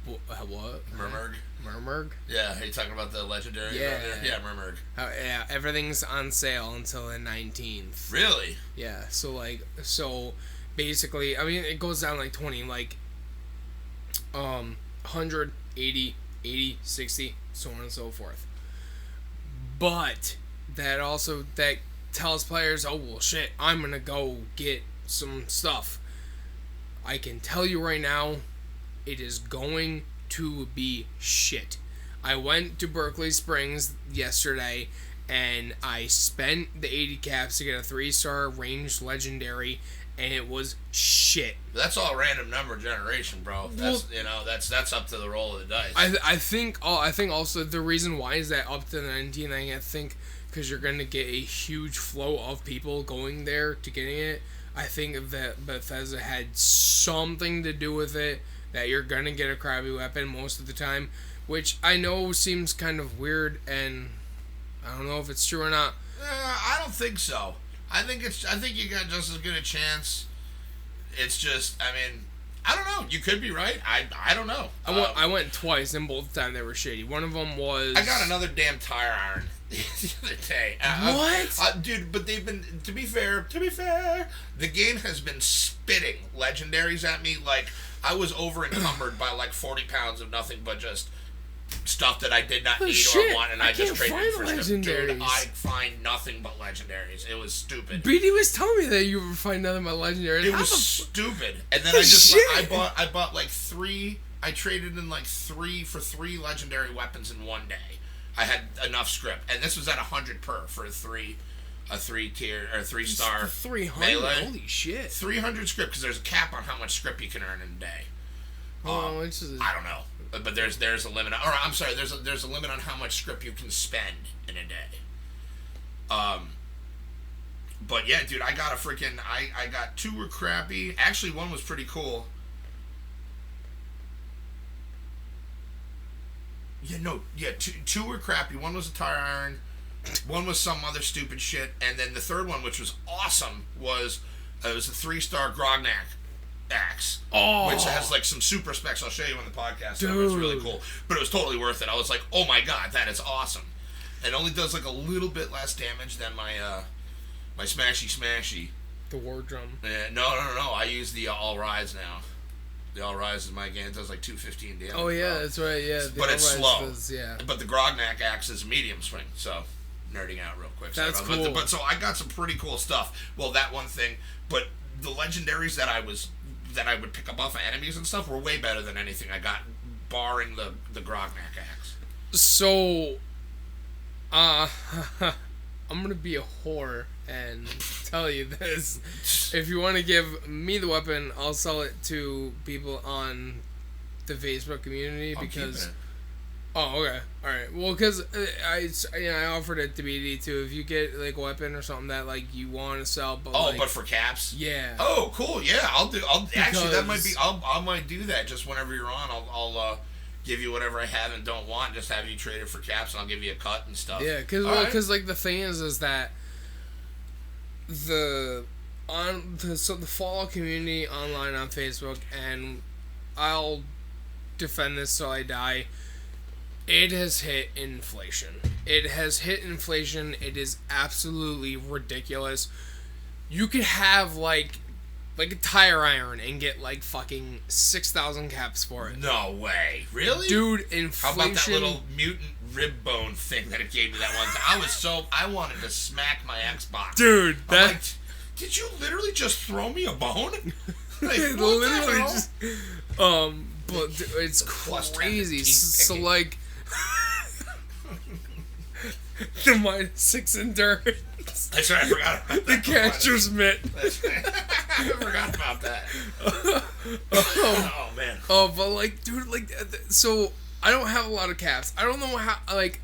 What? Mermerg? Mermerg? Yeah, are you talking about the legendary? Yeah. Yeah, Mermerg. Yeah, everything's on sale until the 19th. Really? Yeah, so basically, I mean, it goes down like 20, like, 100, 80, 60, so on and so forth. But that tells players, oh, well, shit, I'm gonna go get some stuff. I can tell you right now, it is going to be shit. I went to Berkeley Springs yesterday, and I spent the 80 caps to get a 3-star ranged legendary, and it was shit. That's all random number generation, bro. That's that's up to the roll of the dice. I think also the reason why is that up to the 19th, I think because you're going to get a huge flow of people going there to getting it. I think that Bethesda had something to do with it, that you're going to get a crappy weapon most of the time, which I know seems kind of weird, and I don't know if it's true or not. I don't think so. I think you got just as good a chance. It's just, I mean, I don't know. You could be right. I don't know. I went twice, and both times they were shady. One of them was... I got another damn tire iron the other day. What? Dude, but they've been, to be fair, the game has been spitting legendaries at me. Like, I was over encumbered by like 40 pounds of nothing but just stuff that I did not need or want, and I just traded for stuff. Dude, I find nothing but legendaries. It was stupid. BD was telling me that you would find nothing but legendaries. It was stupid. And then I bought like 3. I traded in like 3 for 3 legendary weapons in one day. I had enough script, and this was at 100 per for a 3-tier or 3-star 300 melee. Holy shit! 300 script, because there's a cap on how much script you can earn in a day. I don't know. But there's a limit. Or I'm sorry, there's a limit on how much script you can spend in a day. But yeah, dude, I got a freaking I got 2 were crappy. Actually, one was pretty cool. Two were crappy. One was a tire iron. One was some other stupid shit, and then the third one, which was awesome, was it was a 3-star Grognak axe, which has like some super specs. I'll show you on the podcast. Dude. It's really cool, but it was totally worth it. I was like, oh my god, that is awesome. It only does like a little bit less damage than my my smashy. The war drum. No. I use the All Rise now. The All Rise is my game. It does like 215 damage. Oh yeah, that's right. Yeah, but it's slow. Yeah. But the Grognak axe is a medium swing. So nerding out real quick. That's cool. But so I got some pretty cool stuff. Well, that one thing, but the legendaries that I would pick up off of enemies and stuff were way better than anything I got, barring the Grognak axe. So, I'm gonna be a whore and tell you this. If you want to give me the weapon, I'll sell it to people on the Facebook community because... Oh, okay. Alright. Well, because I offered it to BD too. If you get like a weapon or something that like you want to sell, but but for caps. Yeah. Oh, cool. Yeah, actually that might be. I might do that just whenever you're on. I'll give you whatever I have and don't want. Just have you trade it for caps, and I'll give you a cut and stuff. Yeah, because like the thing is that the Fallout community online on Facebook, and I'll defend this till I die. It has hit inflation. It is absolutely ridiculous. You could have like a tire iron and get like fucking 6,000 caps for it. No way. Really? Dude, inflation. How about that little mutant rib bone thing that it gave me that one time? I wanted to smack my Xbox. Dude, like, did you literally just throw me a bone? Like, literally just but it's crazy. So like The -6 endurance. That's right, I forgot about The that. catcher's mitt. That's right. I forgot about that. Oh, man. Oh, but like, dude, like, so I don't have a lot of caps. I don't know how, like,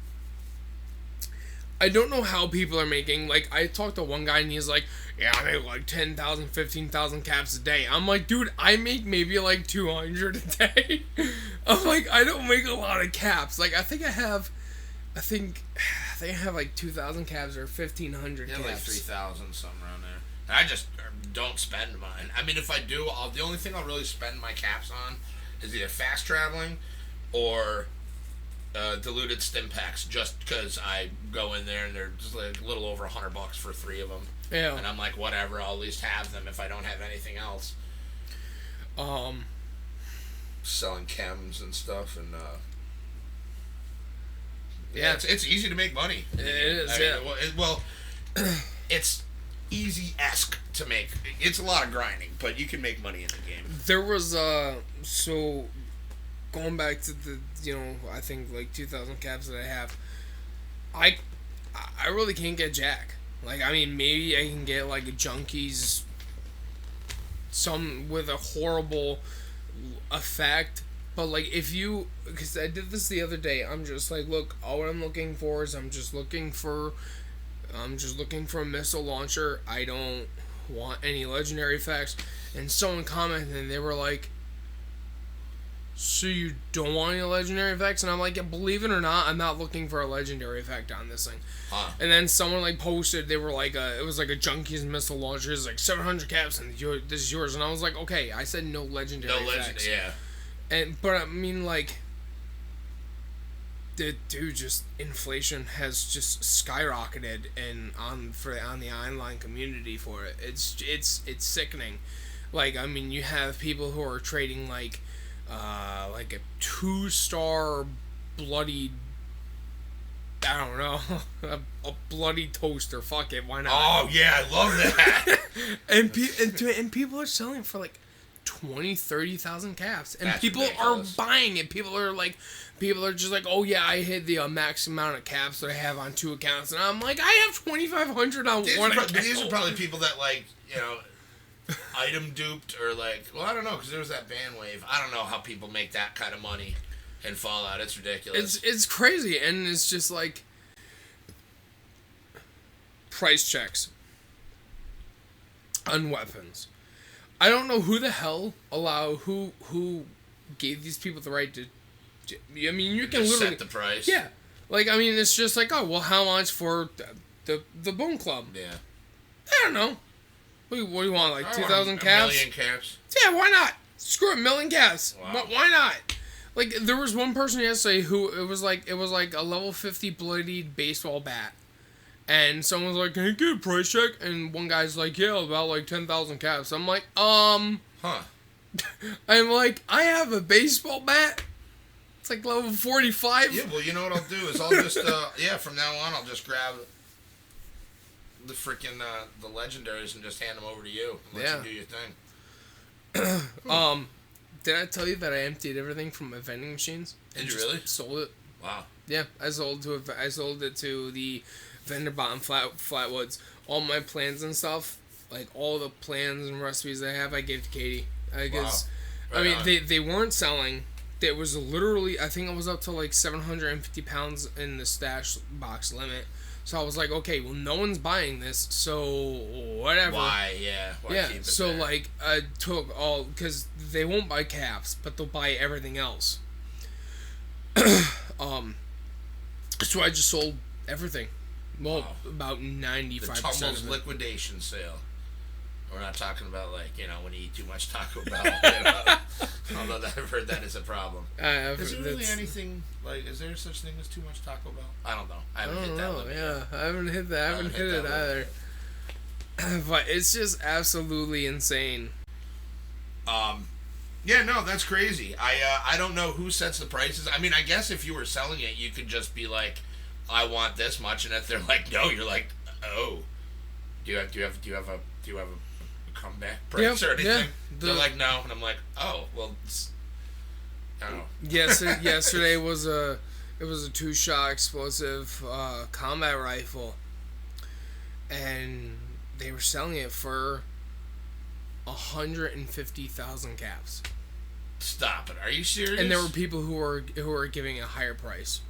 I don't know how people are making, like, I talked to one guy and he's like, yeah, I make like 10,000, 15,000 caps a day. I'm like, dude, I make maybe like 200 a day. I'm like, I don't make a lot of caps. Like, I think I have like 2,000 caps or 1,500 caps. Like 3,000, something around there. And I just don't spend mine. I mean, if I do, the only thing I'll really spend my caps on is either fast traveling or diluted stim packs, just because I go in there and they're just like a little over $100 for 3 of them. Yeah. And I'm like, whatever, I'll at least have them if I don't have anything else. Selling chems and stuff, and yeah, it's easy to make money. It is, yeah. Well, it's easy-esque to make. It's a lot of grinding, but you can make money in the game. There was so going back to the, I think like 2,000 caps that I have, I really can't get jack. Like, I mean, maybe I can get like a Junkies, some with a horrible effect, but like because I did this the other day, I'm just like, look, all I'm looking for is I'm just looking for a missile launcher. I don't want any legendary effects. And someone commented and they were like, so you don't want any legendary effects? And I'm like, yeah, believe it or not, I'm not looking for a legendary effect on this thing. Huh. And then someone like posted, they were like, it was like a Junkies missile launcher. It's like 700 caps and this is yours. And I was like, okay, I said no legendary effects. Yeah. But I mean, like, dude, just inflation has just skyrocketed on the online community for it. It's sickening. Like, I mean, you have people who are trading like a 2-star bloody, I don't know, a bloody toaster. Fuck it, why not? Oh yeah, I love that. and people are selling for like 20,000, 30,000 caps, and That's people ridiculous. are buying it. People are just like, oh yeah, I hit the max amount of caps that I have on 2 accounts, and I'm like, I have 2,500 on one account. These are probably people that, like, item duped, or like, well, I don't know, because there was that ban wave. I don't know how people make that kind of money in Fallout. It's ridiculous. It's crazy, and it's just like price checks on weapons. I don't know who the hell who gave these people the right to. I mean, you can just literally set the price. Yeah, like, I mean, it's just like, oh well, how much for the Boom Club? Yeah. I don't know. What do you want, like 2,000 caps? 1,000,000 caps. Yeah, why not? Screw it, 1,000,000 caps. Wow. But why not? Like, there was one person yesterday who it was like a level 50 bloodied baseball bat, and someone was like, "Can you get a price check?" And one guy's like, "Yeah, about like 10,000 caps." I'm like, Huh. I'm like, I have a baseball bat. It's like level 45. Yeah, well, you know what I'll do is I'll just from now on I'll just grab the freaking the legendaries and just hand them over to you and let you do your thing. Did I tell you that I emptied everything from my vending machines? Did you really? Sold it. Wow. Yeah, I sold it to the vendor bought in Flatwoods. All my plans and stuff, like all the plans and recipes I have, I gave to Katie. Because, wow. Right I mean, they weren't selling. It was literally, I think it was up to like 750 pounds in the stash box limit. So I was like, okay, well, no one's buying this, so whatever. Why? Yeah. Why keep it so there? like, I took all, because they won't buy caps, but they'll buy everything else. So I just sold everything. Well, about 95% the Tumbles of it. liquidation sale. We're not talking about, like, when you eat too much Taco Bell. Although I've heard that is a problem. Is there really anything, like, is there such thing as too much Taco Bell? I don't know. I haven't hit that limit. Yeah, I haven't hit that. I haven't hit it either. But it's just absolutely insane. Yeah, no, that's crazy. I don't know who sets the prices. I mean, I guess if you were selling it, you could just be like, I want this much, and if they're like, no, you're like, oh, do you have a comeback price or anything? Yeah. They're like, no, and I'm like, oh, well, I don't know. Yes, yesterday was It was a 2-shot explosive combat rifle, and they were selling it for 150,000 caps. Stop it! Are you serious? And there were people who were giving a higher price.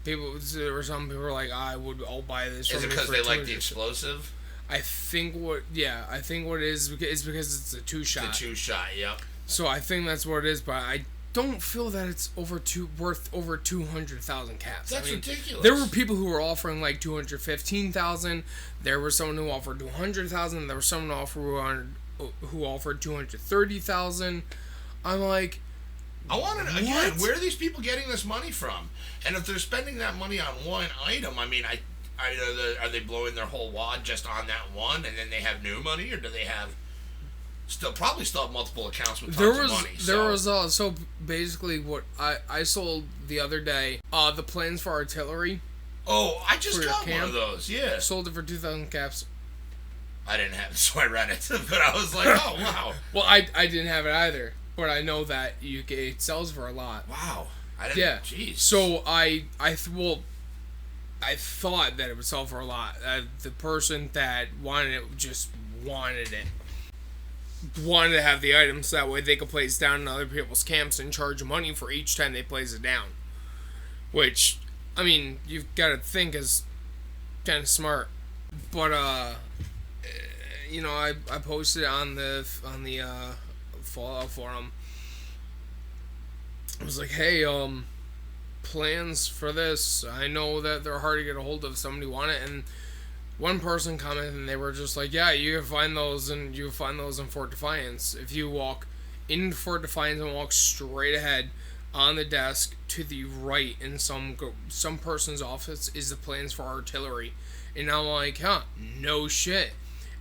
There were some people who were like, I'll buy this. Is it because they like the explosive? I think what it is because it's a 2-shot. The 2-shot, yep. So I think that's what it is, but I don't feel that it's worth over 200,000 caps. That's ridiculous. There were people who were offering like 215,000. There was someone who offered 200,000. There was someone who offered 230,000. I'm like, I want to again. Where are these people getting this money from? And if they're spending that money on one item, I mean, are they blowing their whole wad just on that one, and then they have new money, or do they have probably still have multiple accounts with tons of money? So basically what I sold the other day, the plans for artillery. Oh, I just got one of those. Yeah, sold it for 2,000 caps. I didn't have it, so I read it, but I was like, oh wow. Well, I didn't have it either, but I know that it sells for a lot. Wow. I didn't. Yeah. Jeez. So I thought that it would sell for a lot. The person that wanted it just wanted it. Wanted to have the items so that way they could place down in other people's camps and charge money for each time they place it down. Which, I mean, you've got to think is kind of smart. But I posted on the Fallout forum. I was like, hey, plans for this. I know that they're hard to get a hold of. Somebody want it, and one person commented, and they were just like, yeah, you can find those, and you can find those in Fort Defiance. If you walk into Fort Defiance and walk straight ahead, on the desk to the right in some person's office is the plans for artillery. And I'm like, no shit.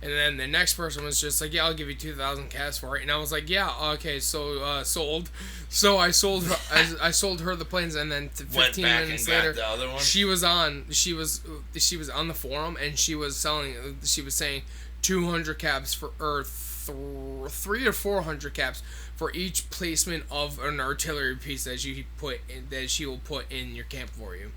And then the next person was just like, yeah, I'll give you 2,000 cash for it. And I was like, yeah, okay, so sold. So I sold her, I sold her the plans, and then 15 minutes later, the other one? she was on the forum, and she was saying 200 caps for, or 300 or 400 caps for each placement of an artillery piece that she will put in your camp for you.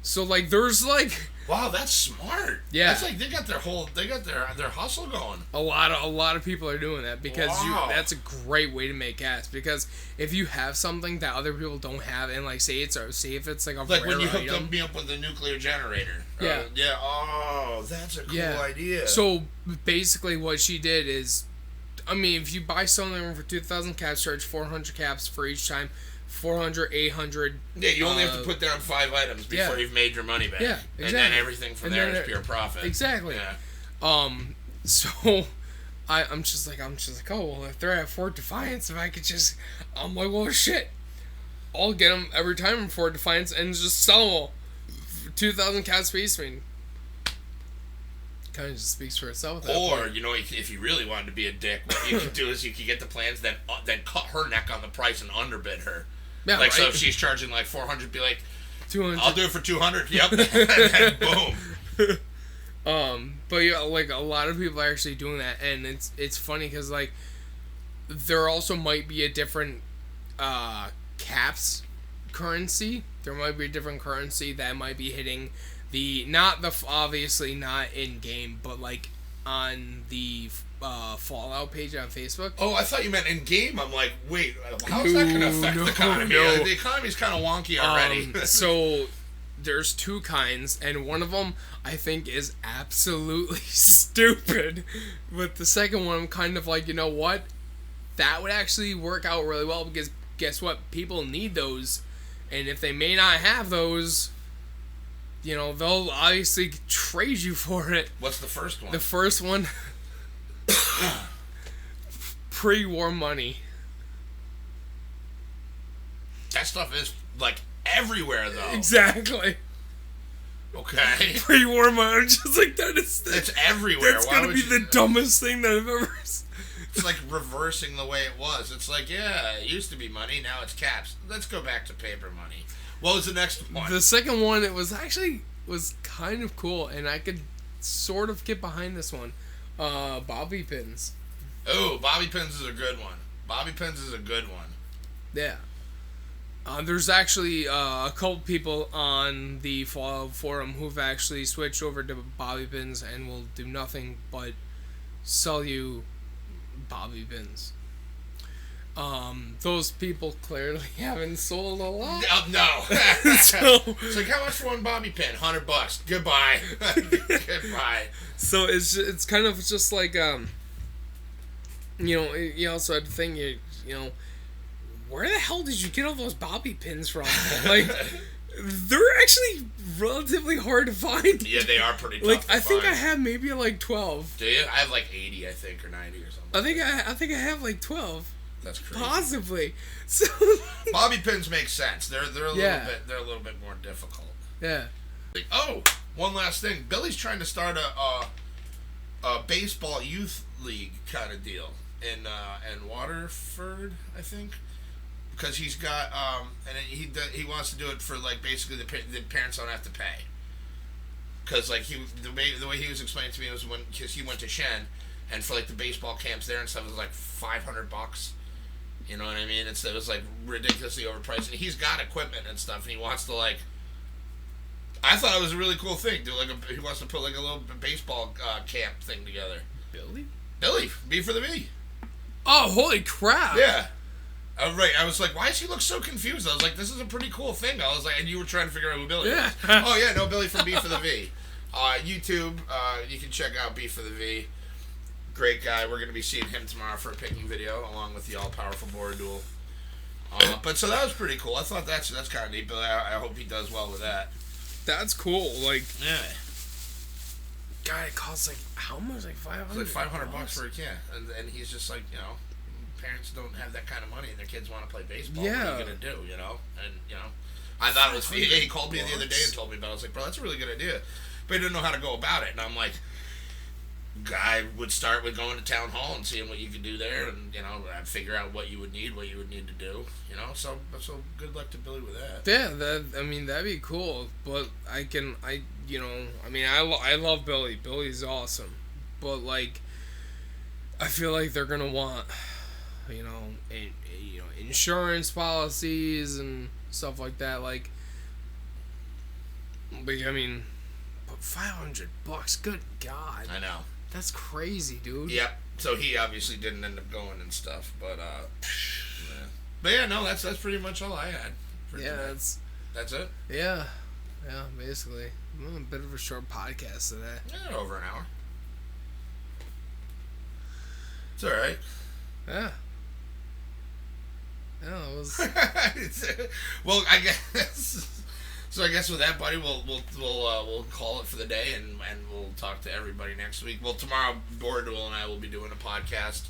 So like, there's like, wow, that's smart. Yeah, that's like they got their hustle going. A lot of people are doing that because that's a great way to make cash. Because if you have something that other people don't have, and like say if it's like a like rare when you hooked item, me up with a nuclear generator. Yeah, yeah. Oh, that's a cool idea. So basically, what she did is, I mean, if you buy something for 2,000 caps, charge 400 caps for each time. 400, 800. Yeah, you only have to put down 5 items before you've made your money back. Yeah, exactly. And then everything from there is pure profit. Exactly. Yeah. So I'm just like, oh well, if they're at Fort Defiance, if I could just, I'm like, well shit, I'll get them every time in Fort Defiance and just sell them all. 2,000 caps piece. I mean, kind of just speaks for itself. Or if you really wanted to be a dick, what you could do is you could get the plans, then cut her neck on the price and underbid her. Yeah, like, right? So if she's charging like 400, be like 200. I'll do it for 200. Yep. And boom. But yeah, like a lot of people are actually doing that, and it's funny because like there also might be a different caps currency. There might be a different currency that might be hitting obviously not in game, but like on the Fallout page on Facebook. Oh, I thought you meant in game. I'm like, wait, how's that going to affect the economy? No. The economy's kind of wonky already. So there's 2 kinds, and one of them I think is absolutely stupid. But the second one, I'm kind of like, you know what? That would actually work out really well, because guess what? People need those, and if they may not have those, they'll obviously trade you for it. What's the first one? The first one, pre-war money. That stuff is, like, everywhere, though. Exactly. Okay. Pre-war money. I'm just like, it's everywhere. That's going to be the dumbest thing that I've ever seen. It's like reversing the way it was. It's like, yeah, it used to be money, now it's caps. Let's go back to paper money. What was the next one? The second one, it was kind of cool, and I could sort of get behind this one. Bobby pins. Oh, bobby pins is a good one. Bobby pins is a good one. Yeah. There's actually a couple people on the Fallout forum who've actually switched over to bobby pins and will do nothing but sell you bobby pins. Those people clearly haven't sold a lot. No. So It's like, how much for one bobby pin? $100. Goodbye. Goodbye. So it's kind of just like you also had to think where the hell did you get all those bobby pins from? Like they're actually relatively hard to find. Yeah, they are pretty tough. Like to I think find. I have maybe like 12. Do you? I have like 80, I think, or 90 or something. I think I have like 12. That's crazy. Possibly. So Bobby pins make sense. They're a little bit more difficult. yeah. Like, oh, one last thing. Billy's trying to start a baseball youth league kind of deal in Waterford, I think, because he's got and he wants to do it for like basically the parents don't have to pay. Because like the way he was explaining to me was because he went to Shen, and for like the baseball camps there and stuff, it was like $500. You know what I mean? It was like ridiculously overpriced, and he's got equipment and stuff, and he wants to like. I thought it was a really cool thing. He wants to put like a little baseball camp thing together. Billy, B for the V. Oh, holy crap! Yeah. Right. I was like, why does he look so confused? I was like, this is a pretty cool thing. I was like, and you were trying to figure out who Billy Yeah. is. Oh yeah, no, Billy from B for the V. YouTube, you can check out B for the V. Great guy. We're going to be seeing him tomorrow for a picking video, along with the all-powerful board duel. But so that was pretty cool. I thought that's kind of neat, but I hope he does well with that. That's cool. Like, Yeah. God, it costs like how much? Like $500. It's like $500 for a kid, and he's just like, parents don't have that kind of money, and their kids want to play baseball. Yeah. What are you gonna do? And I thought it was. He called me the other day and told me about it. I was like, bro, that's a really good idea, but he didn't know how to go about it. And I'm like, I would start with going to town hall and seeing what you could do there, and I'd figure out what you would need to do. So good luck to Billy with that. Yeah, that'd be cool. But I love Billy. Billy's awesome. But like, I feel like they're gonna want, insurance policies and stuff like that. Like, but $500. Good God. I know. That's crazy, dude. Yep. So he obviously didn't end up going and stuff, but yeah. But yeah, no, that's pretty much all I had. Yeah, tonight. That's it. Yeah, basically. A bit of a short podcast today. Yeah, over an hour. It's all right. Yeah. Yeah, it was. Well, I guess. So I guess with that, buddy, we'll call it for the day, and we'll talk to everybody next week. Well, tomorrow, Board Duel and I will be doing a podcast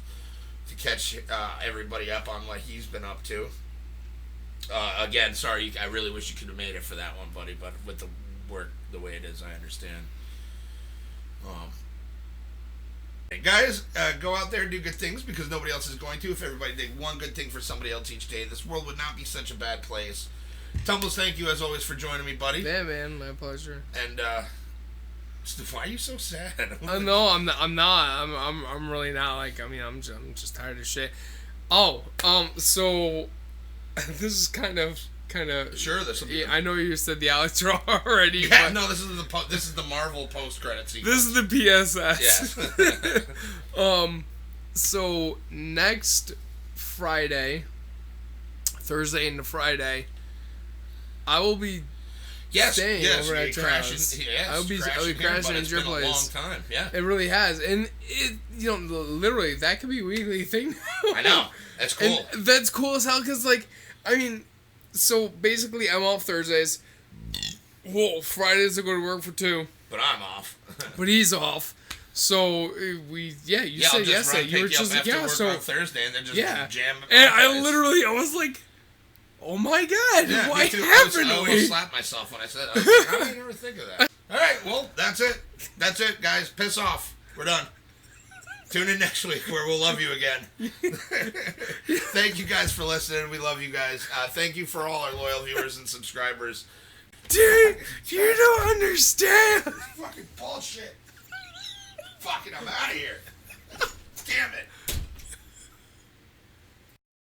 to catch everybody up on what he's been up to. Again, sorry, I really wish you could have made it for that one, buddy, but with the work the way it is, I understand. Hey guys, go out there and do good things, because nobody else is going to. If everybody did one good thing for somebody else each day, this world would not be such a bad place. Tumbles, thank you as always for joining me, buddy. Yeah, man, my pleasure. And why are you so sad? No, I'm not. I'm really not. Like, I'm just tired of shit. Oh, so this is kind of. Sure, this will be. Yeah, I know you said the outro already. Yeah, but no, this is the Marvel post-credit sequence. this is the PSS. Yeah. So next Friday, Thursday into Friday, I will be staying over at your house. I'll be crashing at your place. It's been a long time. Yeah. It really has, and it literally that could be a weekly thing. I know. That's cool. And that's cool as hell because so basically I'm off Thursdays. Whoa, Fridays I go to work for 2. But I'm off. But he's off. So you said yesterday you were just after work so on Thursday and then just jam. And I was like, oh my God, what happened? I almost slapped myself when I said it. I was like, how did I never think of that? All right, well, that's it. That's it, guys. Piss off. We're done. Tune in next week where we'll love you again. Thank you guys for listening. We love you guys. Thank you for all our loyal viewers and subscribers. Dude, you don't understand.